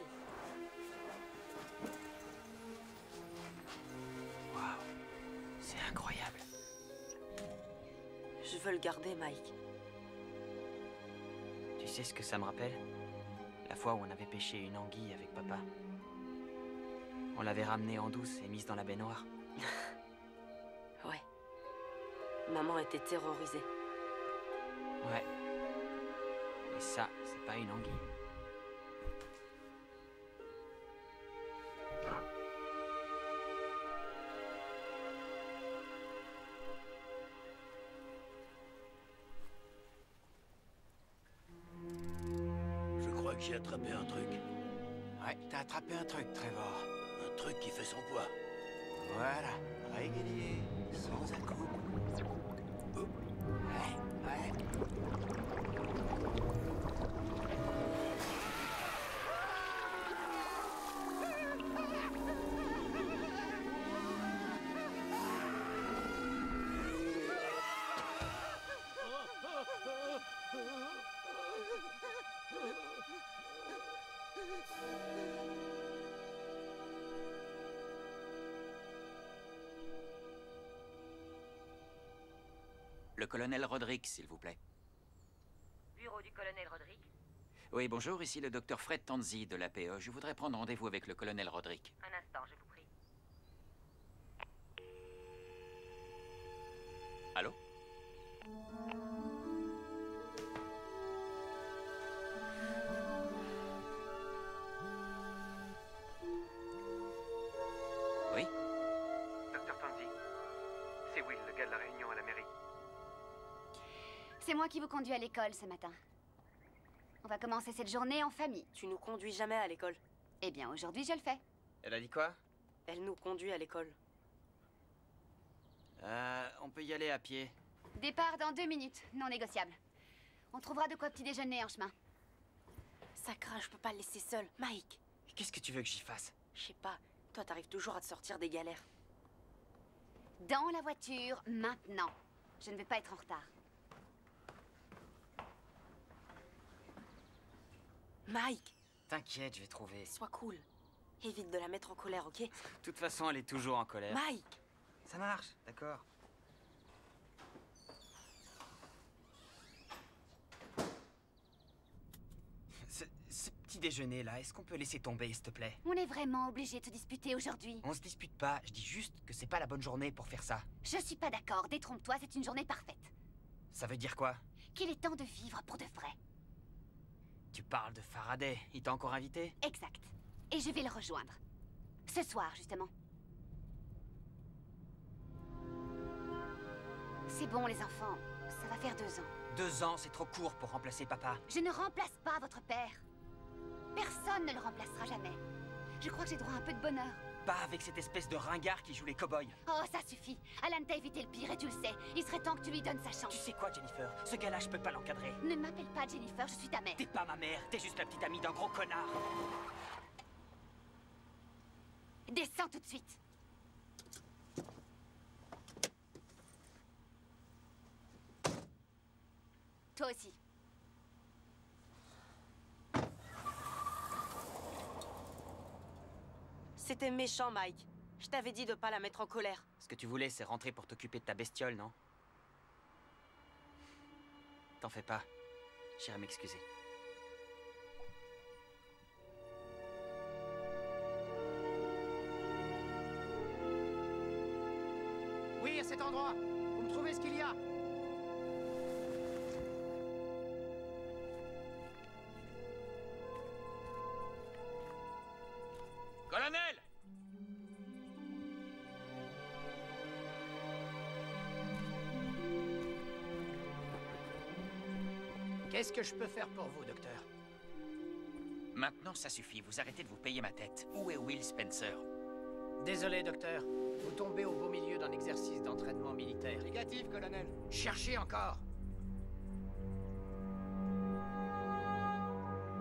Waouh, c'est incroyable. Je veux le garder, Mike. Tu sais ce que ça me rappelle? La fois où on avait pêché une anguille avec papa. On l'avait ramenée en douce et mise dans la baignoire. Ouais. Maman était terrorisée. Ouais. Mais ça, c'est pas une anguille. Je crois que j'ai attrapé un truc. Ouais, t'as attrapé un truc, Trevor. Un truc qui fait son poids. Voilà, régulier, sans à-coups. Ouais. Le colonel Roderick, s'il vous plaît. Bureau du colonel Roderick. Oui, bonjour, ici le docteur Fred Tanzi de l'APE. Je voudrais prendre rendez-vous avec le colonel Roderick. Un instant, je vous prie. Allô? Oui? Docteur Tanzi, c'est Will, le gars de la réunion à la mairie. C'est moi qui vous conduis à l'école ce matin. On va commencer cette journée en famille. Tu nous conduis jamais à l'école. Eh bien, aujourd'hui, je le fais. Elle a dit quoi? Elle nous conduit à l'école. On peut y aller à pied. Départ dans 2 minutes, non négociable. On trouvera de quoi petit déjeuner en chemin. Ça craint, je peux pas le laisser seul. Mike! Qu'est-ce que tu veux que j'y fasse? Je sais pas. Toi, t'arrives toujours à te sortir des galères. Dans la voiture, maintenant. Je ne vais pas être en retard. Mike! T'inquiète, je vais trouver. Sois cool. Évite de la mettre en colère, ok? De toute façon, elle est toujours en colère. Mike! Ça marche, d'accord. Ce petit déjeuner là, est-ce qu'on peut laisser tomber, s'il te plaît? On est vraiment obligé de se disputer aujourd'hui. On se dispute pas, je dis juste que c'est pas la bonne journée pour faire ça. Je suis pas d'accord, détrompe-toi, c'est une journée parfaite. Ça veut dire quoi? Qu'il est temps de vivre pour de vrai. Tu parles de Faraday, il t'a encore invité? Exact. Et je vais le rejoindre. Ce soir, justement. C'est bon, les enfants. Ça va faire 2 ans. 2 ans, c'est trop court pour remplacer papa. Je ne remplace pas votre père. Personne ne le remplacera jamais. Je crois que j'ai droit à un peu de bonheur. Pas avec cette espèce de ringard qui joue les cow-boys. Oh, ça suffit. Alan t'a évité le pire et tu le sais. Il serait temps que tu lui donnes sa chance. Tu sais quoi, Jennifer? Ce gars-là, je peux pas l'encadrer. Ne m'appelle pas Jennifer, je suis ta mère. T'es pas ma mère, t'es juste la petite amie d'un gros connard. Descends tout de suite. Toi aussi. C'était méchant, Mike. Je t'avais dit de pas la mettre en colère. Ce que tu voulais, c'est rentrer pour t'occuper de ta bestiole, non? T'en fais pas. J'irai m'excuser. Oui, à cet endroit. Vous me trouvez ce qu'il y a? Colonel! Qu'est-ce que je peux faire pour vous, docteur? Maintenant, ça suffit. Vous arrêtez de vous payer ma tête. Où est Will Spencer? Désolé, docteur. Vous tombez au beau milieu d'un exercice d'entraînement militaire. Négatif, colonel. Cherchez encore.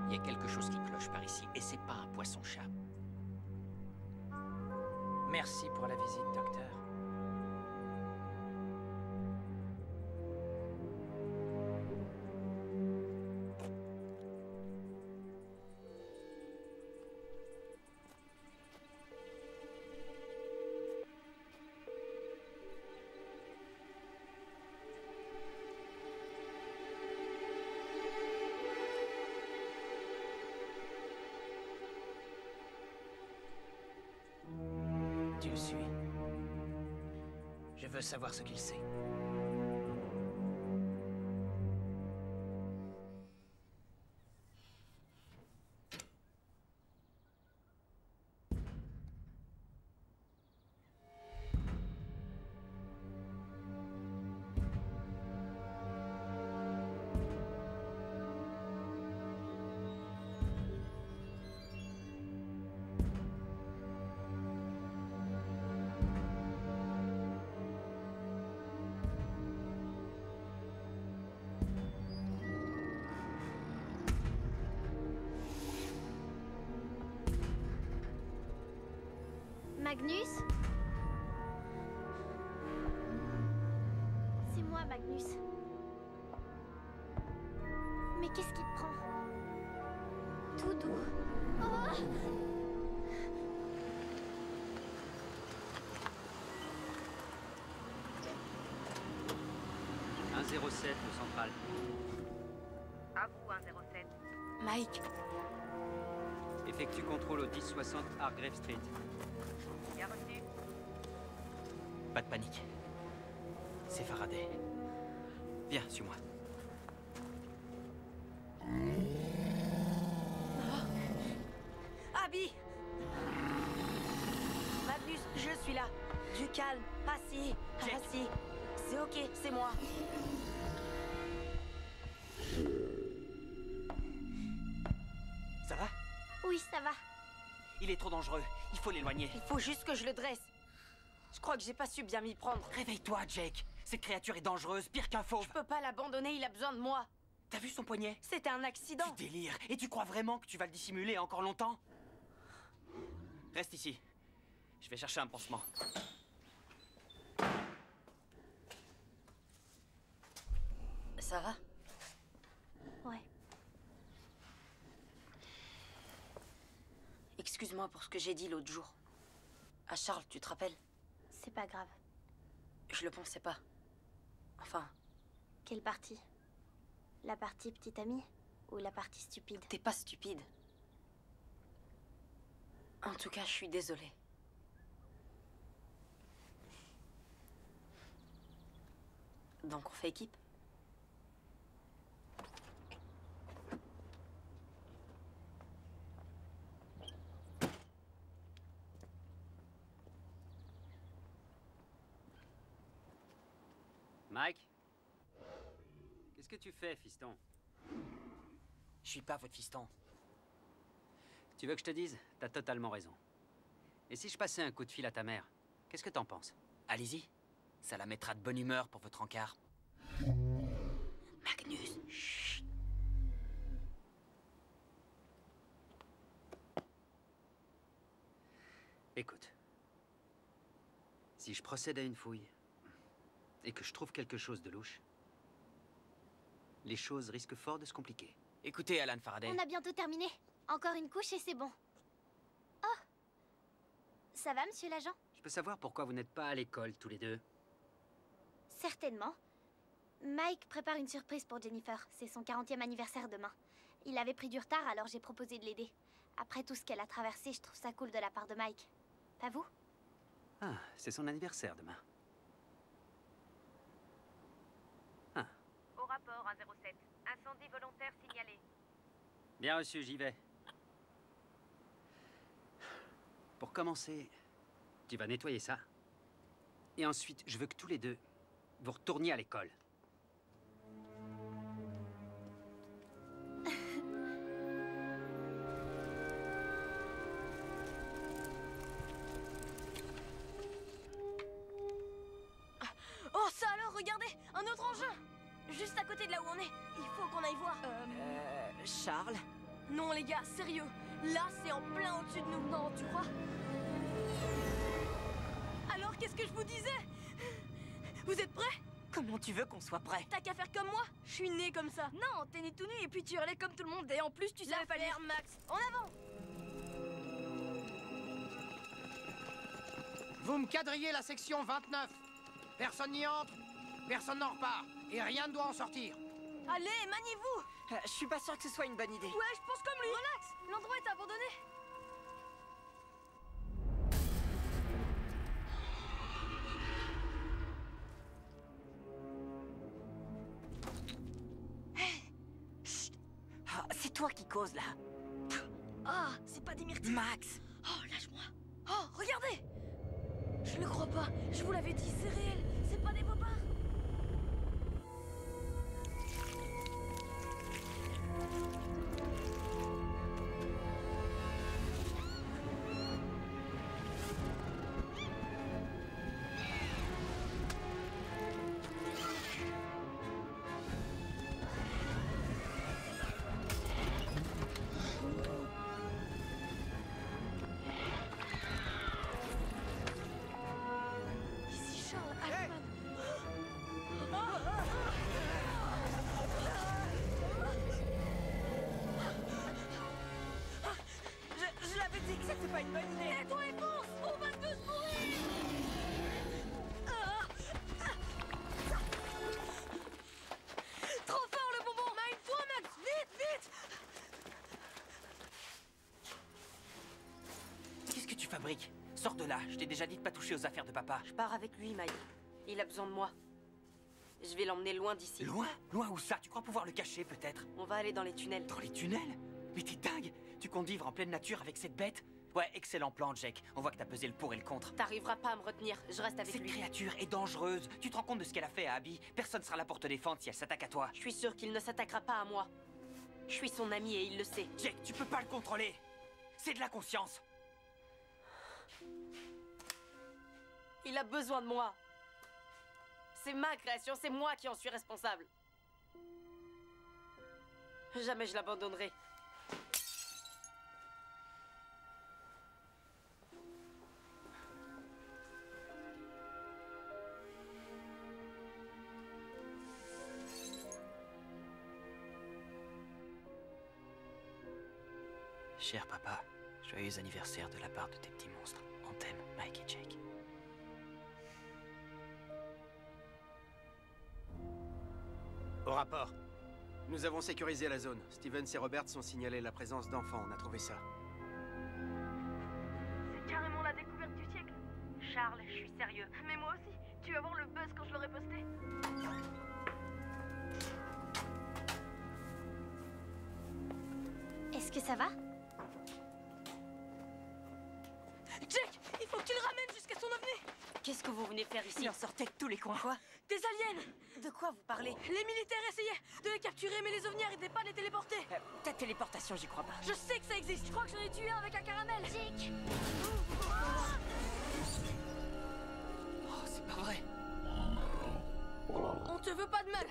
Il y a quelque chose qui cloche par ici, et c'est pas un poisson-chat. Merci pour la visite, docteur. Tu le suis. Je veux savoir ce qu'il sait. Magnus? C'est moi, Magnus. Mais qu'est-ce qui te prend? Tout doux. Oh! 107, le central. À vous, 107. Mike, Effectue contrôle au 1060 Hargrave Street. Bien reçu. Pas de panique. C'est Faraday. Viens, suis-moi. Abby! Magnus, je suis là. Du calme. Assis. Assis. C'est ok, c'est moi. Ça va? Oui, ça va. Il est trop dangereux. Il faut l'éloigner. Il faut juste que je le dresse. Je crois que j'ai pas su bien m'y prendre. Réveille-toi, Jake. Cette créature est dangereuse, pire qu'un fauve. Je peux pas l'abandonner, il a besoin de moi. T'as vu son poignet? C'était un accident. Tu délires. Et tu crois vraiment que tu vas le dissimuler encore longtemps? Reste ici. Je vais chercher un pansement. Ça va? Ouais. Excuse-moi pour ce que j'ai dit l'autre jour. À Charles, tu te rappelles? C'est pas grave. Je le pensais pas. Enfin, Quelle partie? La partie petite amie ou la partie stupide? t'es pas stupide. En tout cas, je suis désolée. Donc on fait équipe? Mike? Qu'est-ce que tu fais, fiston? Je suis pas votre fiston. Tu veux que je te dise? T'as totalement raison. Et si je passais un coup de fil à ta mère, qu'est-ce que t'en penses? Allez-y. Ça la mettra de bonne humeur pour votre encart. Magnus, chut. Écoute. Si je procède à une fouille et que je trouve quelque chose de louche, les choses risquent fort de se compliquer. Écoutez, Alan Faraday. On a bientôt terminé. Encore une couche et c'est bon. Oh! Ça va, monsieur l'agent? Je peux savoir pourquoi vous n'êtes pas à l'école tous les deux? Certainement. Mike prépare une surprise pour Jennifer. C'est son 40e anniversaire demain. Il avait pris du retard, alors j'ai proposé de l'aider. Après tout ce qu'elle a traversé, je trouve ça cool de la part de Mike. Pas vous? Ah, c'est son anniversaire demain. Au rapport, 107. Incendie volontaire signalé. Bien reçu, j'y vais. Pour commencer, tu vas nettoyer ça. Et ensuite, je veux que tous les deux, vous retourniez à l'école. Un autre engin! Juste à côté de là où on est. Il faut qu'on aille voir. Charles? Non, les gars, sérieux. Là, c'est en plein au-dessus de nous. Non, tu crois? Alors, qu'est-ce que je vous disais? Vous êtes prêts? Comment tu veux qu'on soit prêts? T'as qu'à faire comme moi. Je suis né comme ça. Non, t'es né tout nu et puis tu hurlais comme tout le monde. Et en plus, tu savais pas lire. Max. En avant! Vous me quadrillez la section 29. Personne n'y entre, personne n'en repart. Et rien ne doit en sortir. Allez, maniez-vous! Je suis pas sûr que ce soit une bonne idée. Ouais, je pense comme lui. Relax, l'endroit est abandonné. Ah, c'est toi qui causes là. Ah, c'est pas des myrtilles. Max! Oh, lâche-moi. Oh, regardez! Je le crois pas. Je vous l'avais dit, c'est réel. C'est pas des bobards. Je l'avais dit que c'était pas une bonne idée. Et toi, fonce! On va tous mourir! Trop fort le bonbon! Magne-toi, Max! Vite, vite! Qu'est-ce que tu fabriques? Sors de là, je t'ai déjà dit de pas toucher aux affaires de papa. Je pars avec lui, Mike. Il a besoin de moi. Je vais l'emmener loin d'ici. Loin? Loin où ça? Tu crois pouvoir le cacher, peut-être? On va aller dans les tunnels. Dans les tunnels? Mais t'es dingue! Tu comptes vivre en pleine nature avec cette bête? Ouais, excellent plan, Jake. On voit que t'as pesé le pour et le contre. T'arriveras pas à me retenir. Je reste avec lui. Cette créature est dangereuse. Tu te rends compte de ce qu'elle a fait à Abby? Personne sera là pour te défendre si elle s'attaque à toi. Je suis sûr qu'il ne s'attaquera pas à moi. Je suis son ami et il le sait. Jake, tu peux pas le contrôler. C'est de la conscience. Il a besoin de moi. C'est ma création, c'est moi qui en suis responsable. Jamais je l'abandonnerai. Cher papa, joyeux anniversaire de la part de tes petits monstres. On t'aime, Mike et Jake. Au rapport. Nous avons sécurisé la zone. Stevens et Roberts ont signalé la présence d'enfants. On a trouvé ça. C'est carrément la découverte du siècle. Charles, je suis sérieux. Mais moi aussi. Tu vas voir le buzz quand je l'aurai posté. Est-ce que ça va? Jack, il faut que tu le ramènes jusqu'à son ovni. Qu'est-ce que vous venez faire ici? Il en sortait de tous les coins. Quoi? Des aliens. De quoi vous parlez? Les militaires essayaient de les capturer, mais les ovnis n'arrêtaient pas de les téléporter. Ta téléportation, j'y crois pas. Je sais que ça existe. Je crois que j'en ai tué un avec un caramel. Jake! Oh, c'est pas vrai. On te veut pas de mal.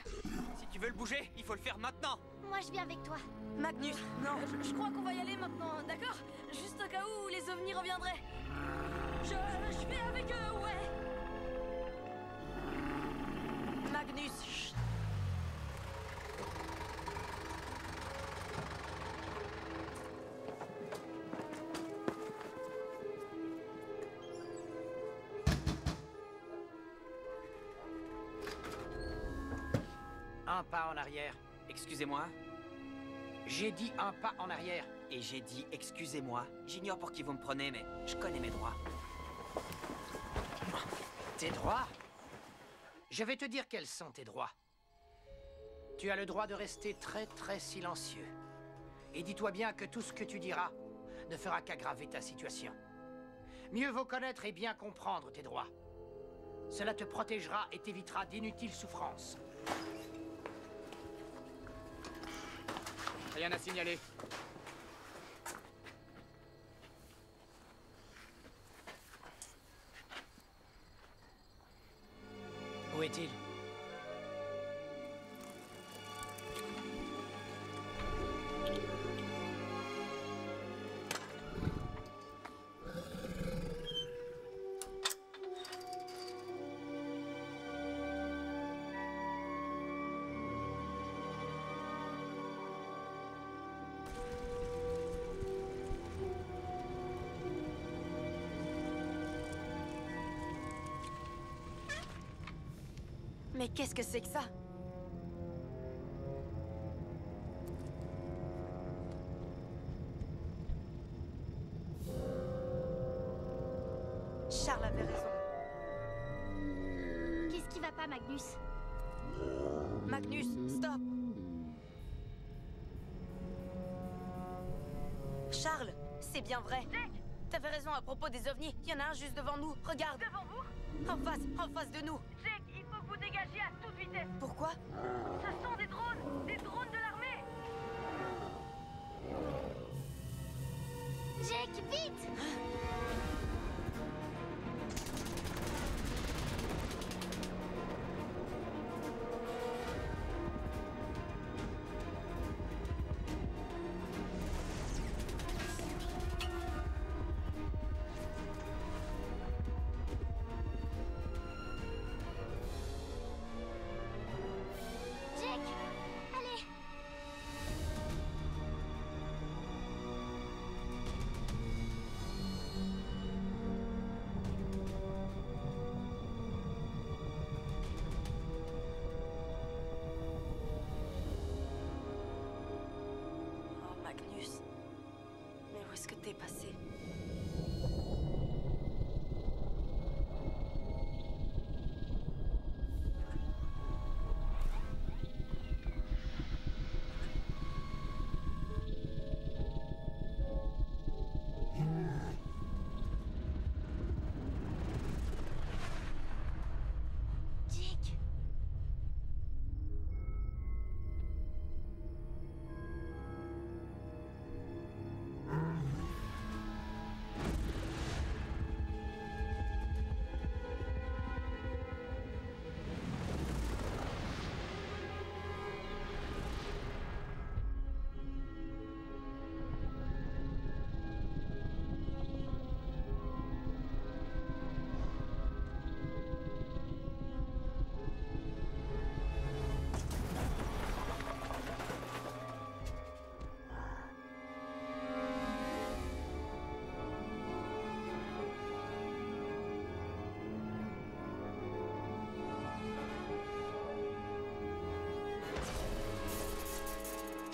Si tu veux le bouger, il faut le faire maintenant. Moi, je viens avec toi. Magnus, non. Je crois qu'on va y aller maintenant, d'accord? Juste au cas où les ovnis reviendraient. Je vais avec eux, ouais. Magnus, chut. Un pas en arrière. Excusez-moi. J'ai dit un pas en arrière. Et j'ai dit excusez-moi. J'ignore pour qui vous me prenez, mais je connais mes droits. Tes droits? Je vais te dire quels sont tes droits. Tu as le droit de rester très très silencieux. Et dis-toi bien que tout ce que tu diras ne fera qu'aggraver ta situation. Mieux vaut connaître et bien comprendre tes droits. Cela te protégera et t'évitera d'inutiles souffrances. Rien à signaler. Où est-il? Mais qu'est-ce que c'est que ça? Charles avait raison. Qu'est-ce qui va pas, Magnus? Magnus, stop! Charles, c'est bien vrai. Jake! T'avais raison à propos des ovnis. Il y en a un juste devant nous. Regarde. Devant vous? En face de nous. Jake, il faut que vous dégagiez à toute vitesse. Pourquoi? Ce sont des drones de l'armée. Jake, vite! Jake, allez! Oh, Magnus. Mais où est-ce que t'es passé? Jake!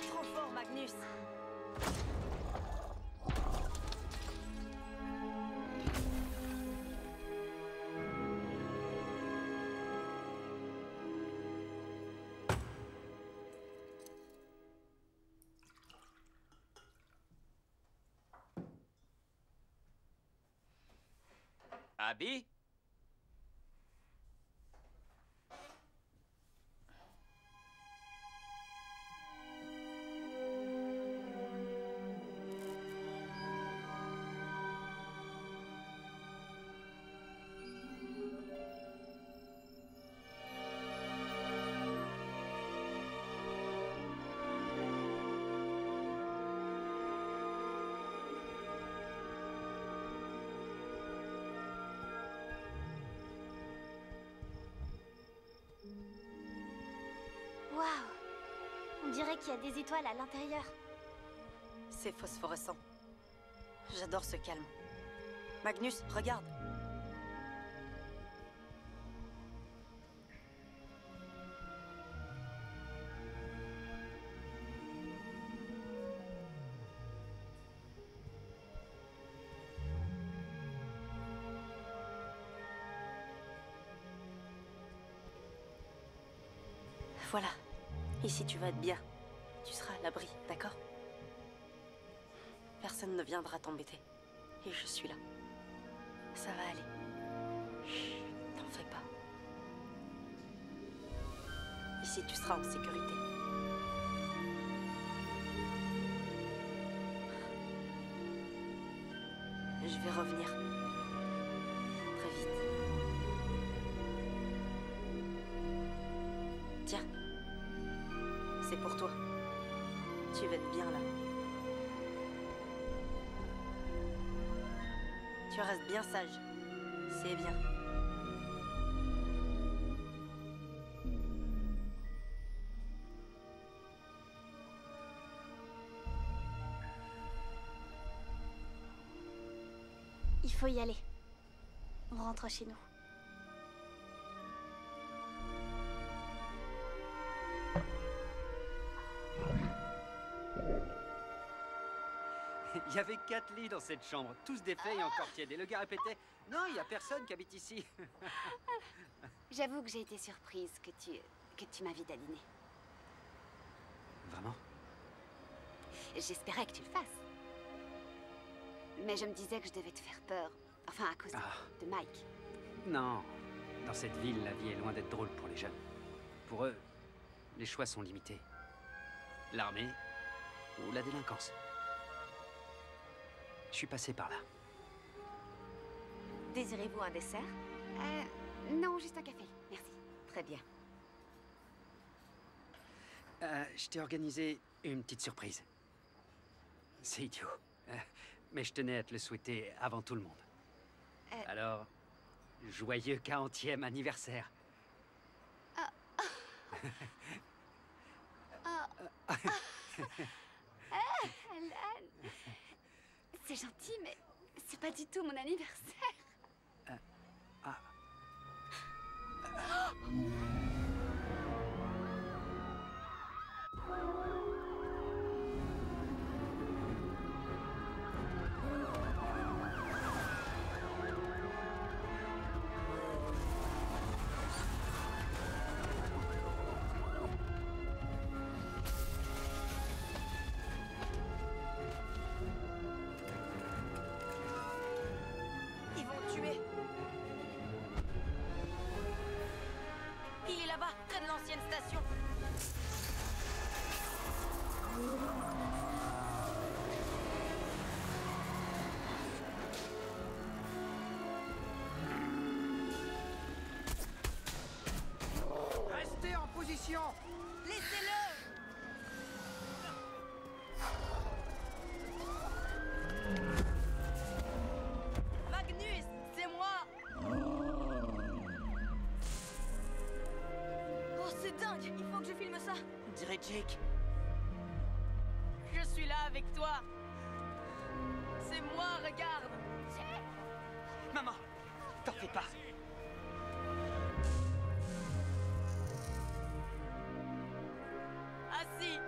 Trop fort, Magnus. Abby? Waouh! On dirait qu'il y a des étoiles à l'intérieur. C'est phosphorescent. J'adore ce calme. Magnus, regarde. Voilà. Ici, tu vas être bien. Tu seras à l'abri, d'accord? Personne ne viendra t'embêter. Et je suis là. Ça va aller. Chut, t'en fais pas. Ici, tu seras en sécurité. Je vais revenir. Très vite. Tiens. C'est pour toi. Tu vas être bien là. Tu restes bien sage. C'est bien. Il faut y aller. On rentre chez nous. Il y avait 4 lits dans cette chambre, tous défaits et encore tièdes. Et le gars répétait « Non, il n'y a personne qui habite ici. » J'avoue que j'ai été surprise que tu m'invites à dîner. Vraiment? J'espérais que tu le fasses. Mais je me disais que je devais te faire peur. Enfin, à cause de Mike. Non. Dans cette ville, la vie est loin d'être drôle pour les jeunes. Pour eux, les choix sont limités. L'armée ou la délinquance. Je suis passé par là. Désirez-vous un dessert? Non, juste un café. Merci. Très bien. Je t'ai organisé une petite surprise. C'est idiot. Mais je tenais à te le souhaiter avant tout le monde. Alors, joyeux 40e anniversaire. Alan. C'est gentil, mais c'est pas du tout mon anniversaire. Ils vont le tuer. Il est là-bas, près de l'ancienne station. Restez en position! Laissez-le! Magnus, c'est moi! Oh, c'est dingue! Il faut que je filme ça! On dirait Jake. Je suis là avec toi. C'est moi, regarde. Maman, t'en fais pas. Assis.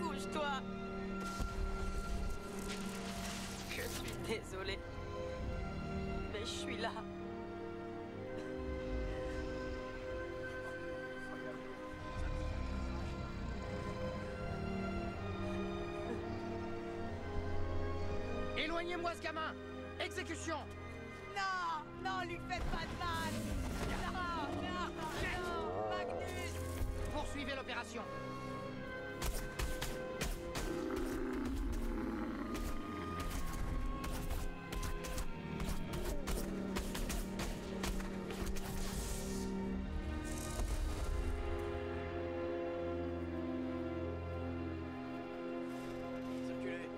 Couche-toi. Je suis désolée. Mais je suis là. Éloignez-moi ce gamin! Exécution! Non, non, lui faites pas de mal. Non, non, non, Magnus. Poursuivez l'opération. Circulez.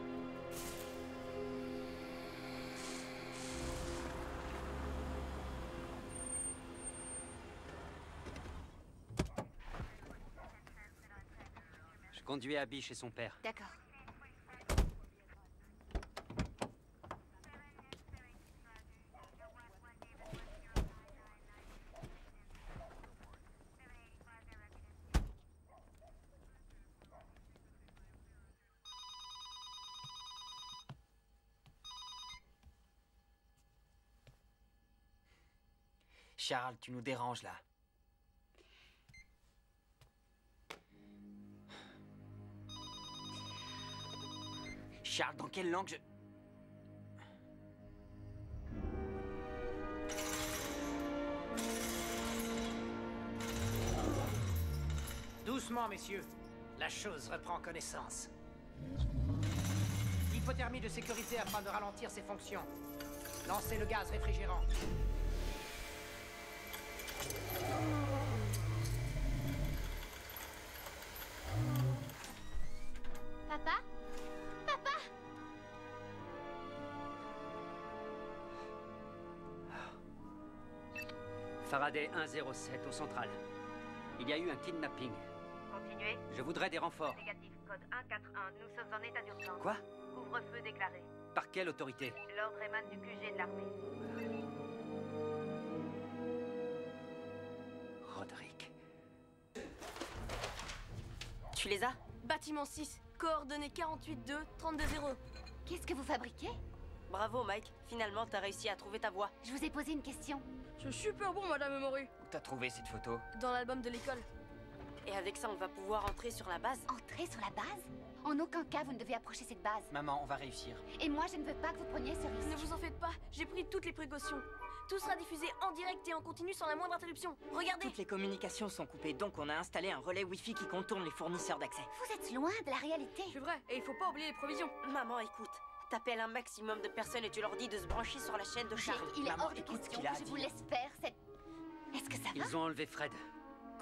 Je conduis Abby chez son père. D'accord. Charles, tu nous déranges là. Charles, dans quelle langue je... Doucement, messieurs. La chose reprend connaissance. Hypothermie de sécurité afin de ralentir ses fonctions. Lancez le gaz réfrigérant. Papa? Papa? Faraday 107 au central. Il y a eu un kidnapping. Continuez. Je voudrais des renforts. Négatif, code 141. Nous sommes en état d'urgence. Quoi? Couvre-feu déclaré. Par quelle autorité? L'ordre émane du QG de l'armée. Roderick. Tu les as? Bâtiment 6, coordonnées 48-2-32-0. Qu'est-ce que vous fabriquez? Bravo, Mike. Finalement, t'as réussi à trouver ta voie. Je vous ai posé une question. C'est super bon, Madame Emoru. Où t'as trouvé cette photo? Dans l'album de l'école. Et avec ça, on va pouvoir entrer sur la base? Entrer sur la base? En aucun cas, vous ne devez approcher cette base. Maman, on va réussir. Et moi, je ne veux pas que vous preniez ce risque. Ne vous en faites pas, j'ai pris toutes les précautions. Tout sera diffusé en direct et en continu sans la moindre interruption. Regardez. Toutes les communications sont coupées, donc on a installé un relais Wi-Fi qui contourne les fournisseurs d'accès. Vous êtes loin de la réalité. C'est vrai, et il faut pas oublier les provisions. Maman, écoute. T'appelles un maximum de personnes et tu leur dis de se brancher sur la chaîne de Jake, Charles. il est Maman, hors de écoute ce question qu'il a que à je vous dire. laisse faire cette... Est-ce que ça va? Ils ont enlevé Fred.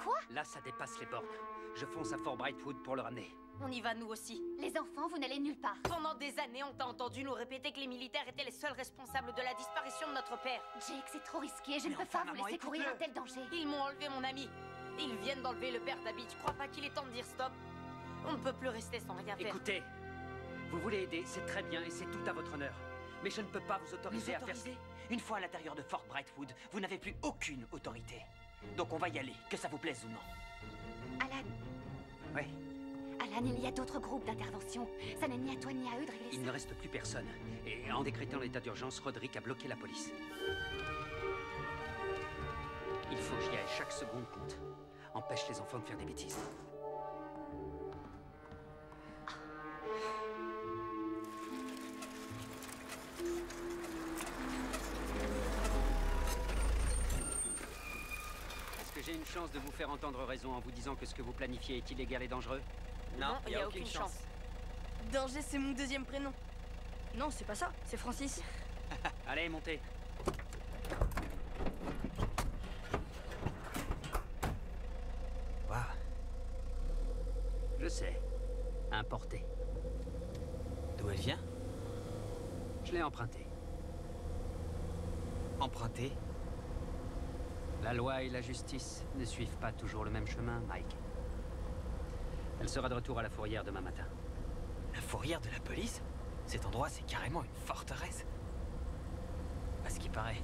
Quoi? Là, ça dépasse les bornes. Je fonce à Fort Brightwood pour le ramener. On y va, nous aussi. Les enfants, vous n'allez nulle part. Pendant des années, on t'a entendu nous répéter que les militaires étaient les seuls responsables de la disparition de notre père. Jake, c'est trop risqué. Je ne Mais peux enfin, pas vous maman, laisser courir écoute-le. un tel danger. Ils m'ont enlevé mon ami. Ils viennent d'enlever le père d'Abby. Tu crois pas qu'il est temps de dire stop? On ne peut plus rester sans rien faire. Écoutez, vous voulez aider, c'est très bien et c'est tout à votre honneur. Mais je ne peux pas vous autoriser à faire... Une fois à l'intérieur de Fort Brightwood, vous n'avez plus aucune autorité. Donc on va y aller, que ça vous plaise ou non. Alan. Oui. Alan, il y a d'autres groupes d'intervention. Ça n'est ni à toi ni à eux de régler Il ça. ne reste plus personne. Et en décrétant l'état d'urgence, Roderick a bloqué la police. Il faut que j'y aille, chaque seconde compte. Empêche les enfants de faire des bêtises. Est-ce que j'ai une chance de vous faire entendre raison en vous disant que ce que vous planifiez est illégal et dangereux? Non, il n'y a aucune chance. Danger, c'est mon deuxième prénom. Non, c'est pas ça, c'est Francis. Allez, montez. Waouh. Je sais. Importé. D'où elle vient? Je l'ai emprunté. Emprunté? La loi et la justice ne suivent pas toujours le même chemin, Mike. Elle sera de retour à la fourrière demain matin. La fourrière de la police? Cet endroit, c'est carrément une forteresse. À ce qui paraît.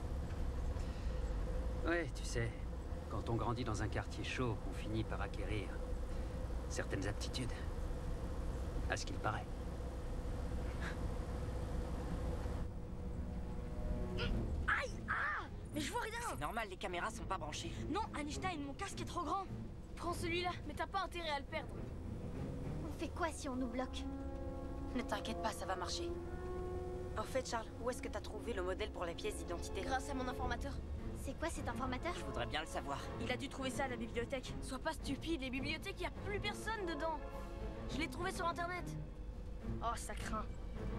Ouais, tu sais, quand on grandit dans un quartier chaud, on finit par acquérir certaines aptitudes. À ce qu'il paraît. Aïe! Ah! Mais je vois rien! C'est normal, les caméras sont pas branchées. Non, Einstein, mon casque est trop grand. Prends celui-là, mais t'as pas intérêt à le perdre. On fait quoi si on nous bloque? Ne t'inquiète pas, ça va marcher. En fait, Charles, où est-ce que t'as trouvé le modèle pour la pièce d'identité? Grâce à mon informateur. C'est quoi cet informateur? Je voudrais bien le savoir. Il a dû trouver ça à la bibliothèque. Sois pas stupide, les bibliothèques, y a plus personne dedans. Je l'ai trouvé sur internet. Oh, ça craint.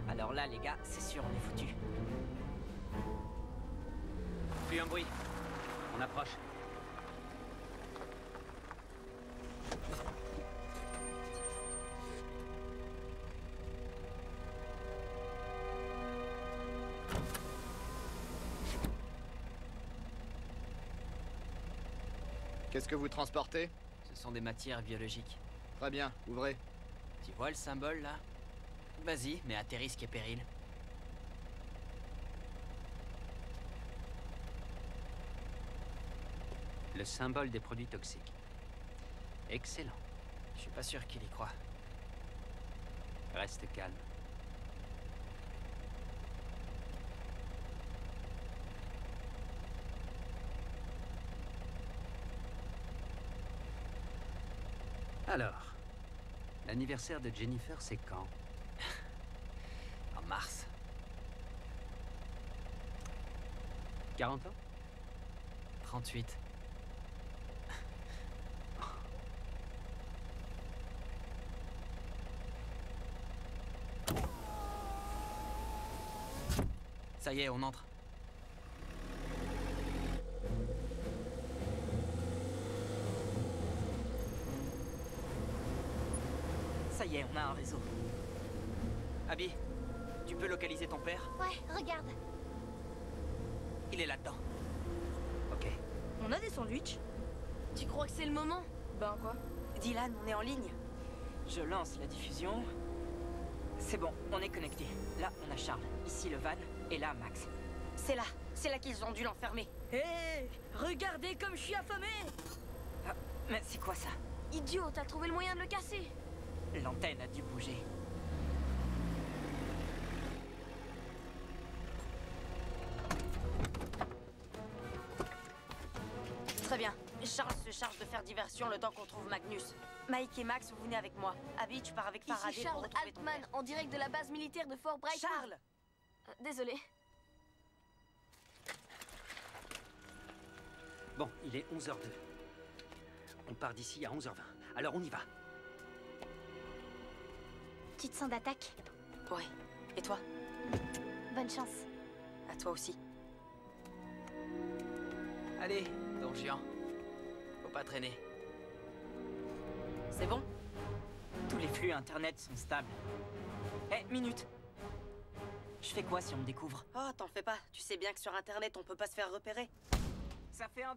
Alors là, les gars, c'est sûr, on est foutus. Plus un bruit. On approche. Qu'est-ce que vous transportez? Ce sont des matières biologiques. Très bien, ouvrez. Tu vois le symbole, là? Vas-y, mais à tes risques et périls. Le symbole des produits toxiques. Excellent. Je suis pas sûr qu'il y croit. Reste calme. Alors, l'anniversaire de Jennifer, c'est quand? En mars. 40 ans? 38. Ça y est, on entre. Ça y est, on a un réseau. Abby, tu peux localiser ton père? Ouais, regarde. Il est là-dedans. Ok. On a des sandwichs? Tu crois que c'est le moment? Ben quoi? Dylan, on est en ligne. Je lance la diffusion. C'est bon, on est connecté. Là, on a Charles. Ici, le van. Et là, Max. C'est là qu'ils ont dû l'enfermer. Hé, regardez comme je suis affamé! Ah, mais c'est quoi ça? Idiot, t'as trouvé le moyen de le casser! L'antenne a dû bouger. Très bien. Charles se charge de faire diversion le temps qu'on trouve Magnus. Mike et Max, vous venez avec moi. Abby, tu pars avec Faraday Ici pour Charles retrouver ton Altman, père. en direct de la base militaire de Fort Brightwood. Charles! Désolé. Bon, il est 11h02. On part d'ici à 11h20. Alors on y va. Tu te sens d'attaque? Ouais. Et toi? Bonne chance. À toi aussi. Allez, Don Juan. Faut pas traîner. C'est bon? Tous les flux internet sont stables. Hé, minute! Je fais quoi si on me découvre? Oh, t'en fais pas. Tu sais bien que sur Internet, on peut pas se faire repérer. Ça fait $1.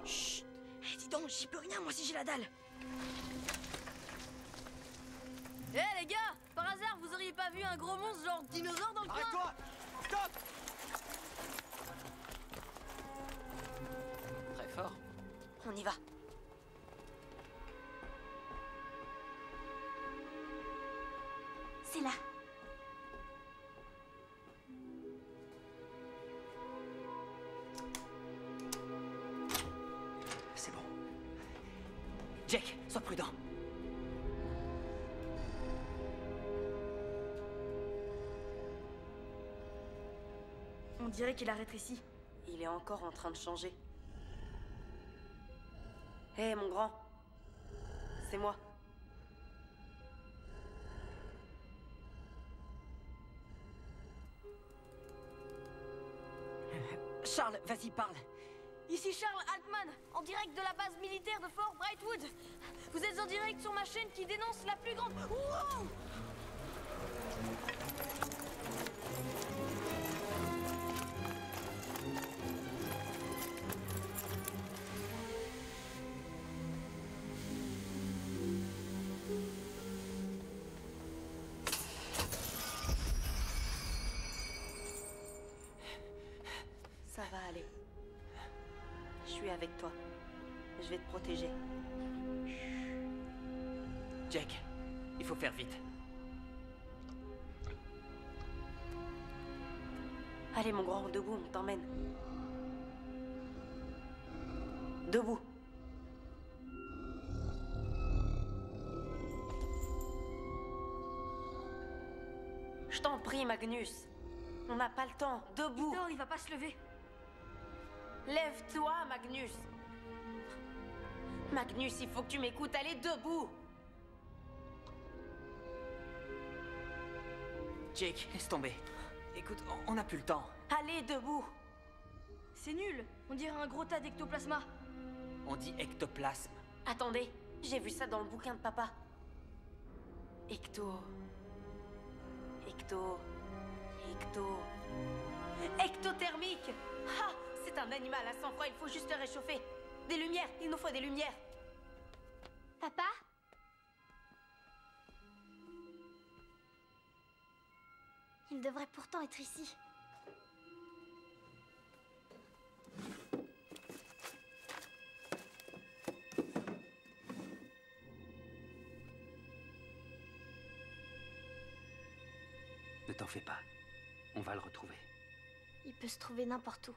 Chut! Hey, dis donc, j'y peux rien, moi si j'ai la dalle. Hé les gars, par hasard, vous auriez pas vu un gros monstre genre dinosaure dans le coin? Arrête-toi! Stop! Très fort. On y va. C'est là. C'est bon. Jake, sois prudent. On dirait qu'il a rétréci. Il est encore en train de changer. Hé, mon grand. C'est moi. Charles, vas-y, parle. Ici Charles Altman, en direct de la base militaire de Fort Brightwood. Vous êtes en direct sur ma chaîne qui dénonce la plus grande... Wow! Ça va aller. Je suis avec toi. Je vais te protéger. Jake, il faut faire vite. Allez, mon grand, debout, on t'emmène. Debout. Je t'en prie, Magnus. On n'a pas le temps. Debout. Il dort, il va pas se lever. Lève-toi, Magnus. Magnus, il faut que tu m'écoutes. Allez, debout. Jake, laisse tomber. Écoute, on n'a plus le temps. Allez, debout. C'est nul. On dirait un gros tas d'ectoplasma. On dit ectoplasme. Attendez, j'ai vu ça dans le bouquin de papa. Ectothermique. Ah, c'est un animal à sang-froid, il faut juste le réchauffer. Des lumières, il nous faut des lumières. Papa? Il devrait pourtant être ici. Ne t'en fais pas. On va le retrouver. Il peut se trouver n'importe où.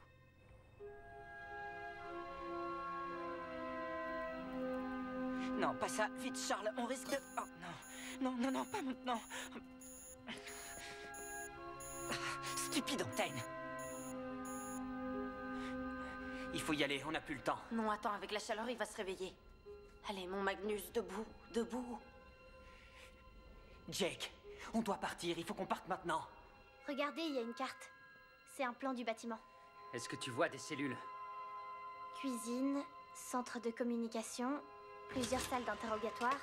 Non, pas ça. Vite, Charles, on risque de... Oh, non. Non, pas maintenant. Stupide antenne. Il faut y aller, on n'a plus le temps. Non, attends, avec la chaleur, il va se réveiller. Allez, mon Magnus, debout, debout. Jake, on doit partir, il faut qu'on parte maintenant. Regardez, il y a une carte. C'est un plan du bâtiment. Est-ce que tu vois des cellules? Cuisine, centre de communication, plusieurs salles d'interrogatoire.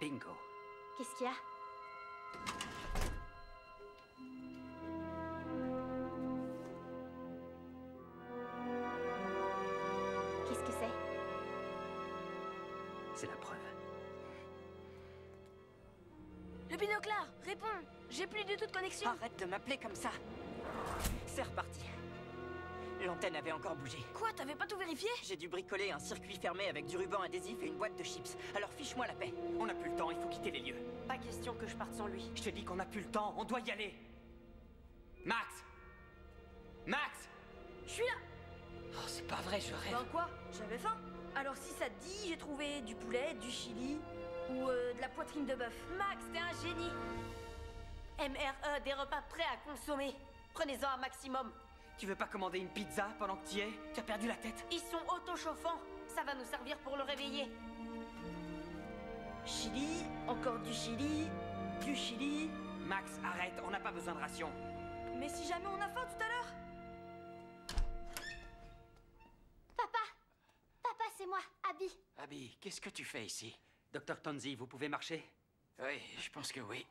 Bingo. Qu'est-ce qu'il y a? C'est la preuve. Le binoclard, réponds. J'ai plus du tout de connexion. Arrête de m'appeler comme ça. C'est reparti. L'antenne avait encore bougé. Quoi, t'avais pas tout vérifié? J'ai dû bricoler un circuit fermé avec du ruban adhésif et une boîte de chips. Alors fiche-moi la paix. On n'a plus le temps, il faut quitter les lieux. Pas question que je parte sans lui. Je te dis qu'on n'a plus le temps, on doit y aller. Max! Max! Je suis là. Oh, c'est pas vrai, je rêve. Ben quoi? J'avais faim. Alors si ça te dit, j'ai trouvé du poulet, du chili ou de la poitrine de bœuf. Max, t'es un génie. MRE, des repas prêts à consommer. Prenez-en un maximum. Tu veux pas commander une pizza pendant que t'y es? Tu as perdu la tête? Ils sont auto-chauffants. Ça va nous servir pour le réveiller. Chili, encore du chili, du chili. Max, arrête, on n'a pas besoin de ration. Mais si jamais on a faim tout à l'heure? Papa! Papa, c'est moi, Abby. Abby, qu'est-ce que tu fais ici? Docteur Tonzi, vous pouvez marcher? Oui, je pense que oui.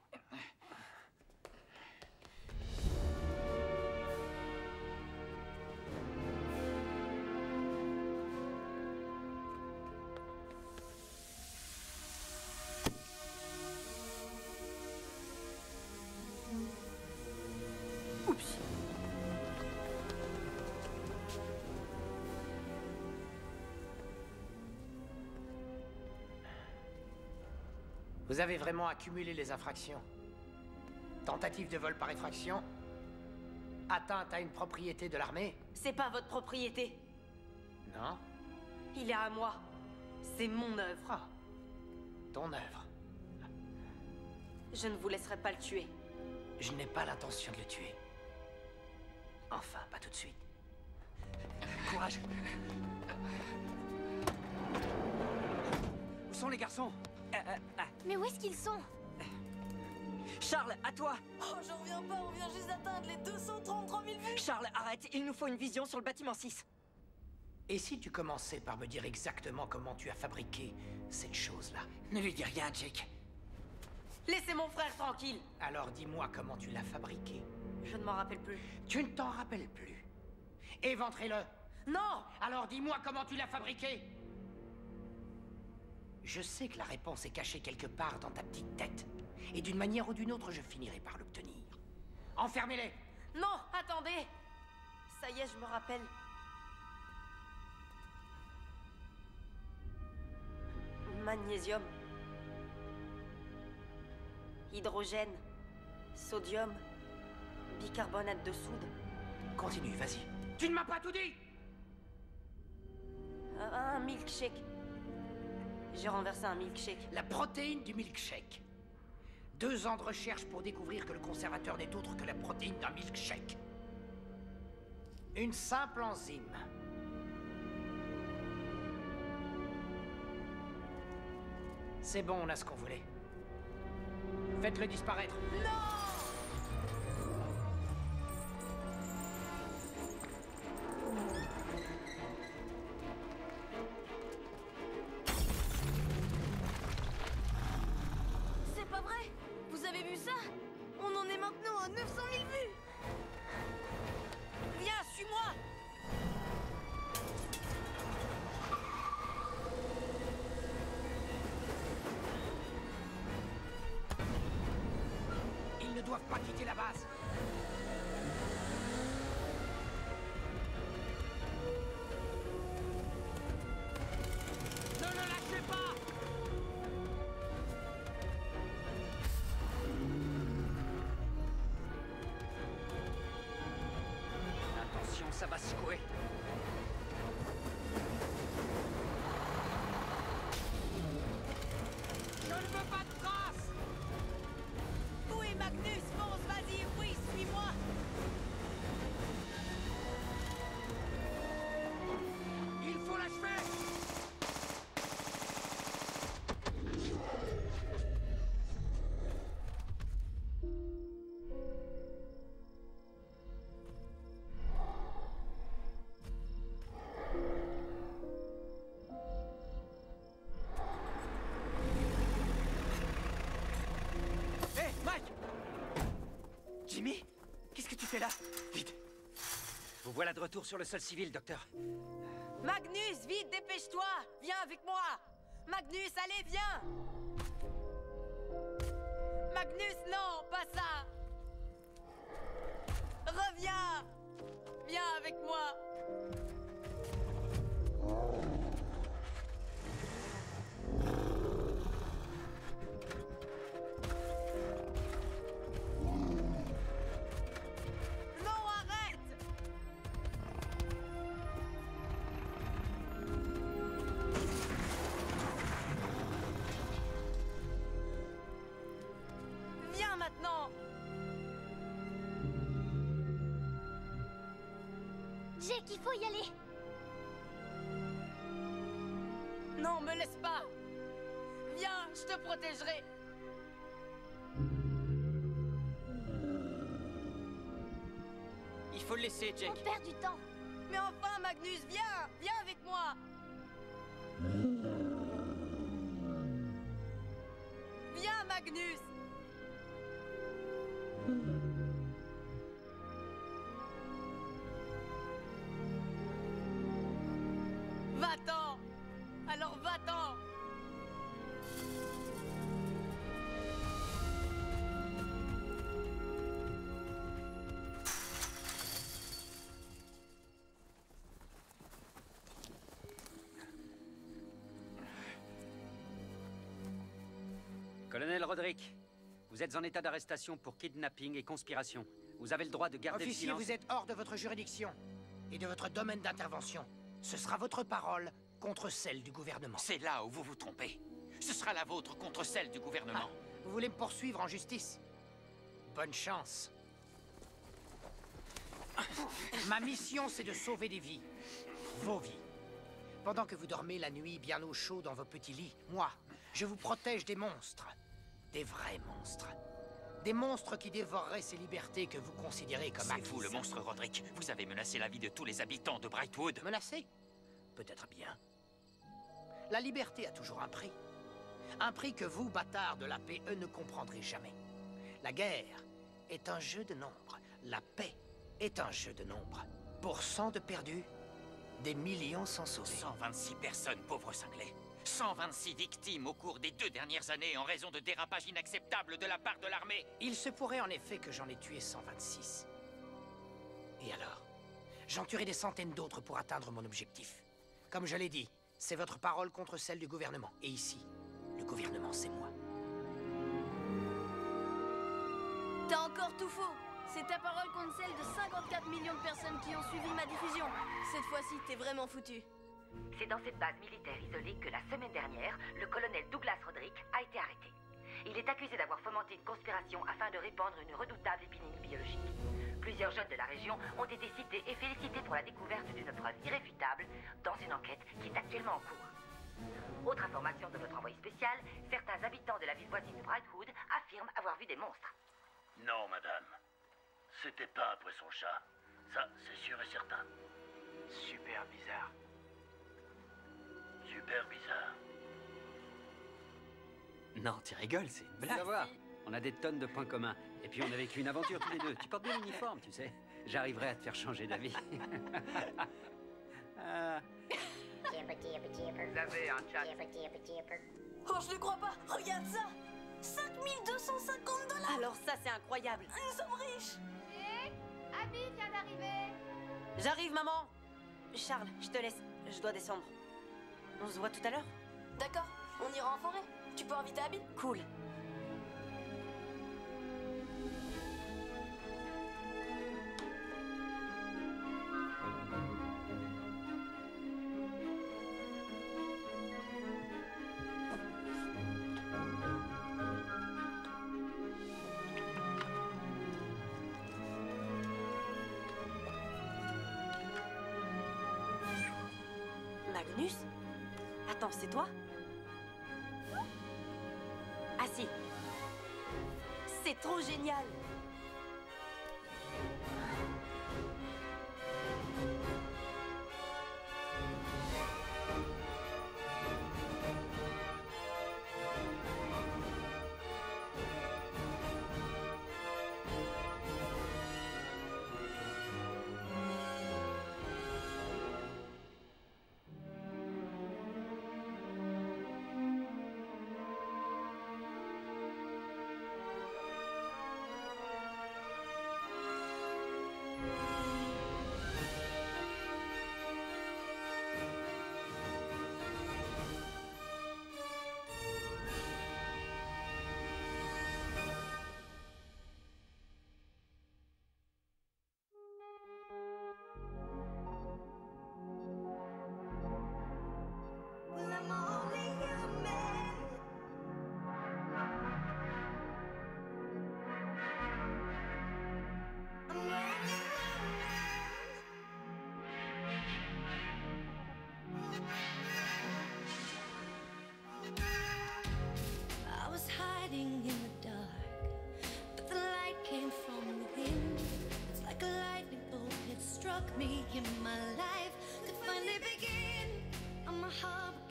Oups. Vous avez vraiment accumulé les infractions. Tentative de vol par effraction. Atteinte à une propriété de l'armée. C'est pas votre propriété. Non? Il est à moi. C'est mon œuvre. Ah. Ton œuvre. Je ne vous laisserai pas le tuer. Je n'ai pas l'intention de le tuer. Enfin, pas tout de suite. Courage. Où sont les garçons? Mais où est-ce qu'ils sont? Charles, à toi! Oh, j'en reviens pas, on vient juste d'atteindre les 233 000 vues. Charles, arrête, il nous faut une vision sur le bâtiment 6. Et si tu commençais par me dire exactement comment tu as fabriqué cette chose-là? Ne lui dis rien, Jake. Laissez mon frère tranquille. Alors dis-moi comment tu l'as fabriqué. Je ne m'en rappelle plus. Tu ne t'en rappelles plus. Éventrez-le. Non! Alors dis-moi comment tu l'as fabriqué. Je sais que la réponse est cachée quelque part dans ta petite tête. Et d'une manière ou d'une autre, je finirai par l'obtenir. Enfermez-les! Non, attendez! Ça y est, je me rappelle. Magnésium. Hydrogène. Sodium. Bicarbonate de soude. Continue, vas-y. Tu ne m'as pas tout dit! Un milkshake. J'ai renversé un milkshake. La protéine du milkshake. 2 ans de recherche pour découvrir que le conservateur n'est autre que la protéine d'un milkshake. Une simple enzyme. C'est bon, on a ce qu'on voulait. Faites-le disparaître. C'est pas vrai? Vous avez vu ça? On en est maintenant à 900 000 vues. Viens, suis-moi! Ils ne doivent pas quitter la base. Ne le lâchez pas! Attention, ça va secouer. Je ne veux pas de traces! Où est Magnus? Fonce, vas-y, oui, suis-moi! Il faut l'achever! Hé, Mike! Jimmy? Qu'est-ce que tu fais là? Vite! Vous voilà de retour sur le sol civil, docteur. Magnus, vite, dépêche-toi! Viens avec moi! Magnus, allez, viens! Magnus, non, pas ça! Reviens! Viens avec moi! Non, arrête! Viens maintenant! Jake, il faut y aller. Non, me laisse pas! Viens, je te protégerai! Il faut le laisser, Jake. On perd du temps. Mais enfin, Magnus, viens! Viens avec moi! Viens, Magnus! Va-t'en! Alors va-t'en! Colonel Roderick, vous êtes en état d'arrestation pour kidnapping et conspiration. Vous avez le droit de garder le Officier, silence. vous êtes hors de votre juridiction et de votre domaine d'intervention. Ce sera votre parole contre celle du gouvernement. C'est là où vous vous trompez. Ce sera la vôtre contre celle du gouvernement. Vous voulez me poursuivre en justice? Bonne chance. Ma mission, c'est de sauver des vies. Vos vies. Pendant que vous dormez la nuit bien au chaud dans vos petits lits, moi, je vous protège des monstres. Des vrais monstres. Des monstres qui dévoreraient ces libertés que vous considérez comme acquises. C'est vous le monstre, Roderick. Vous avez menacé la vie de tous les habitants de Brightwood. Menacé? Peut-être bien. La liberté a toujours un prix. Un prix que vous, bâtards de la PE, ne comprendrez jamais. La guerre est un jeu de nombres. La paix est un jeu de nombres. Pour 100 de perdus, des millions sont sauvés. 126 personnes, pauvres cinglés. 126 victimes au cours des 2 dernières années en raison de dérapages inacceptables de la part de l'armée. Il se pourrait en effet que j'en ai tué 126. Et alors? J'en tuerai des centaines d'autres pour atteindre mon objectif. Comme je l'ai dit, c'est votre parole contre celle du gouvernement. Et ici, le gouvernement, c'est moi. T'as encore tout faux. C'est ta parole contre celle de 54 millions de personnes qui ont suivi ma diffusion. Cette fois-ci, t'es vraiment foutu. C'est dans cette base militaire isolée que la semaine dernière, le colonel Douglas Roderick a été arrêté. Il est accusé d'avoir fomenté une conspiration afin de répandre une redoutable épidémie biologique. Plusieurs jeunes de la région ont été cités et félicités pour la découverte d'une preuve irréfutable dans une enquête qui est actuellement en cours. Autre information de notre envoyé spécial, certains habitants de la ville voisine de Brightwood affirment avoir vu des monstres. Non, madame. C'était pas après son chat. Ça, c'est sûr et certain. Super bizarre. Super bizarre. Non, tu rigoles, c'est une blague. Ça va, on a des tonnes de points communs. Et puis on a vécu une aventure tous les deux. Tu portes bien l'uniforme, tu sais. J'arriverai à te faire changer d'avis. Ah. Vous avez un chat. Oh, je ne crois pas. Regarde ça. 5250 $. Alors ça, c'est incroyable. Nous sommes riches. Jake, Abby vient d'arriver. J'arrive, maman. Charles, je te laisse. Je dois descendre. On se voit tout à l'heure? D'accord, on ira en forêt. Tu peux inviter Abby? Cool. Magnus? Attends, c'est toi? Ah si. C'est trop génial.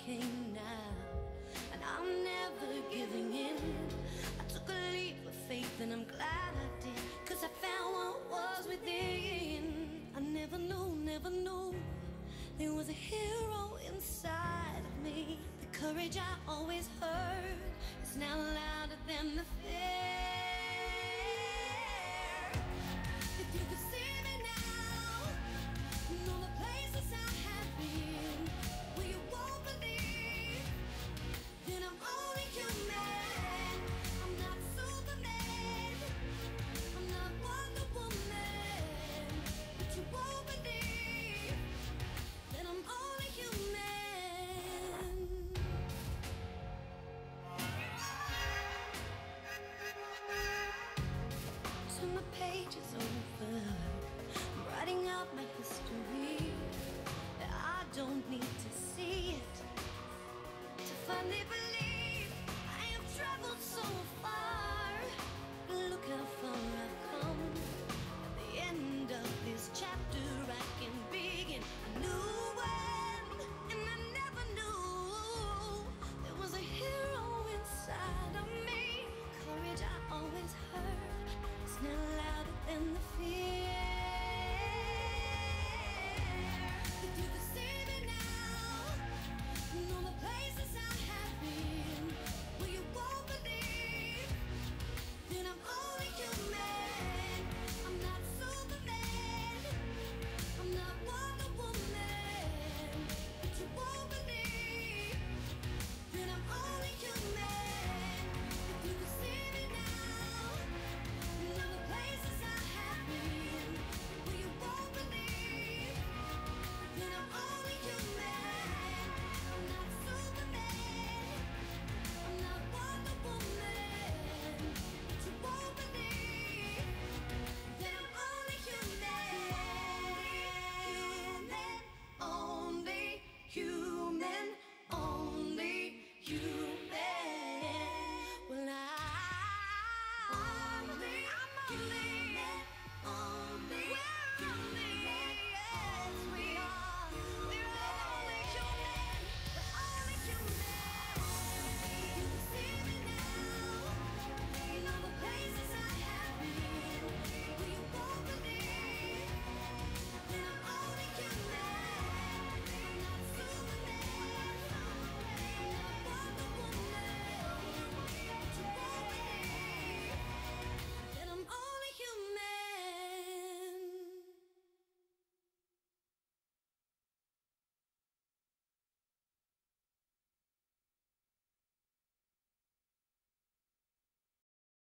came now, and I'm never giving in. I took a leap of faith and I'm glad I did, 'cause I found what was within. I never knew there was a hero inside of me. The courage I always heard is now louder than the fear.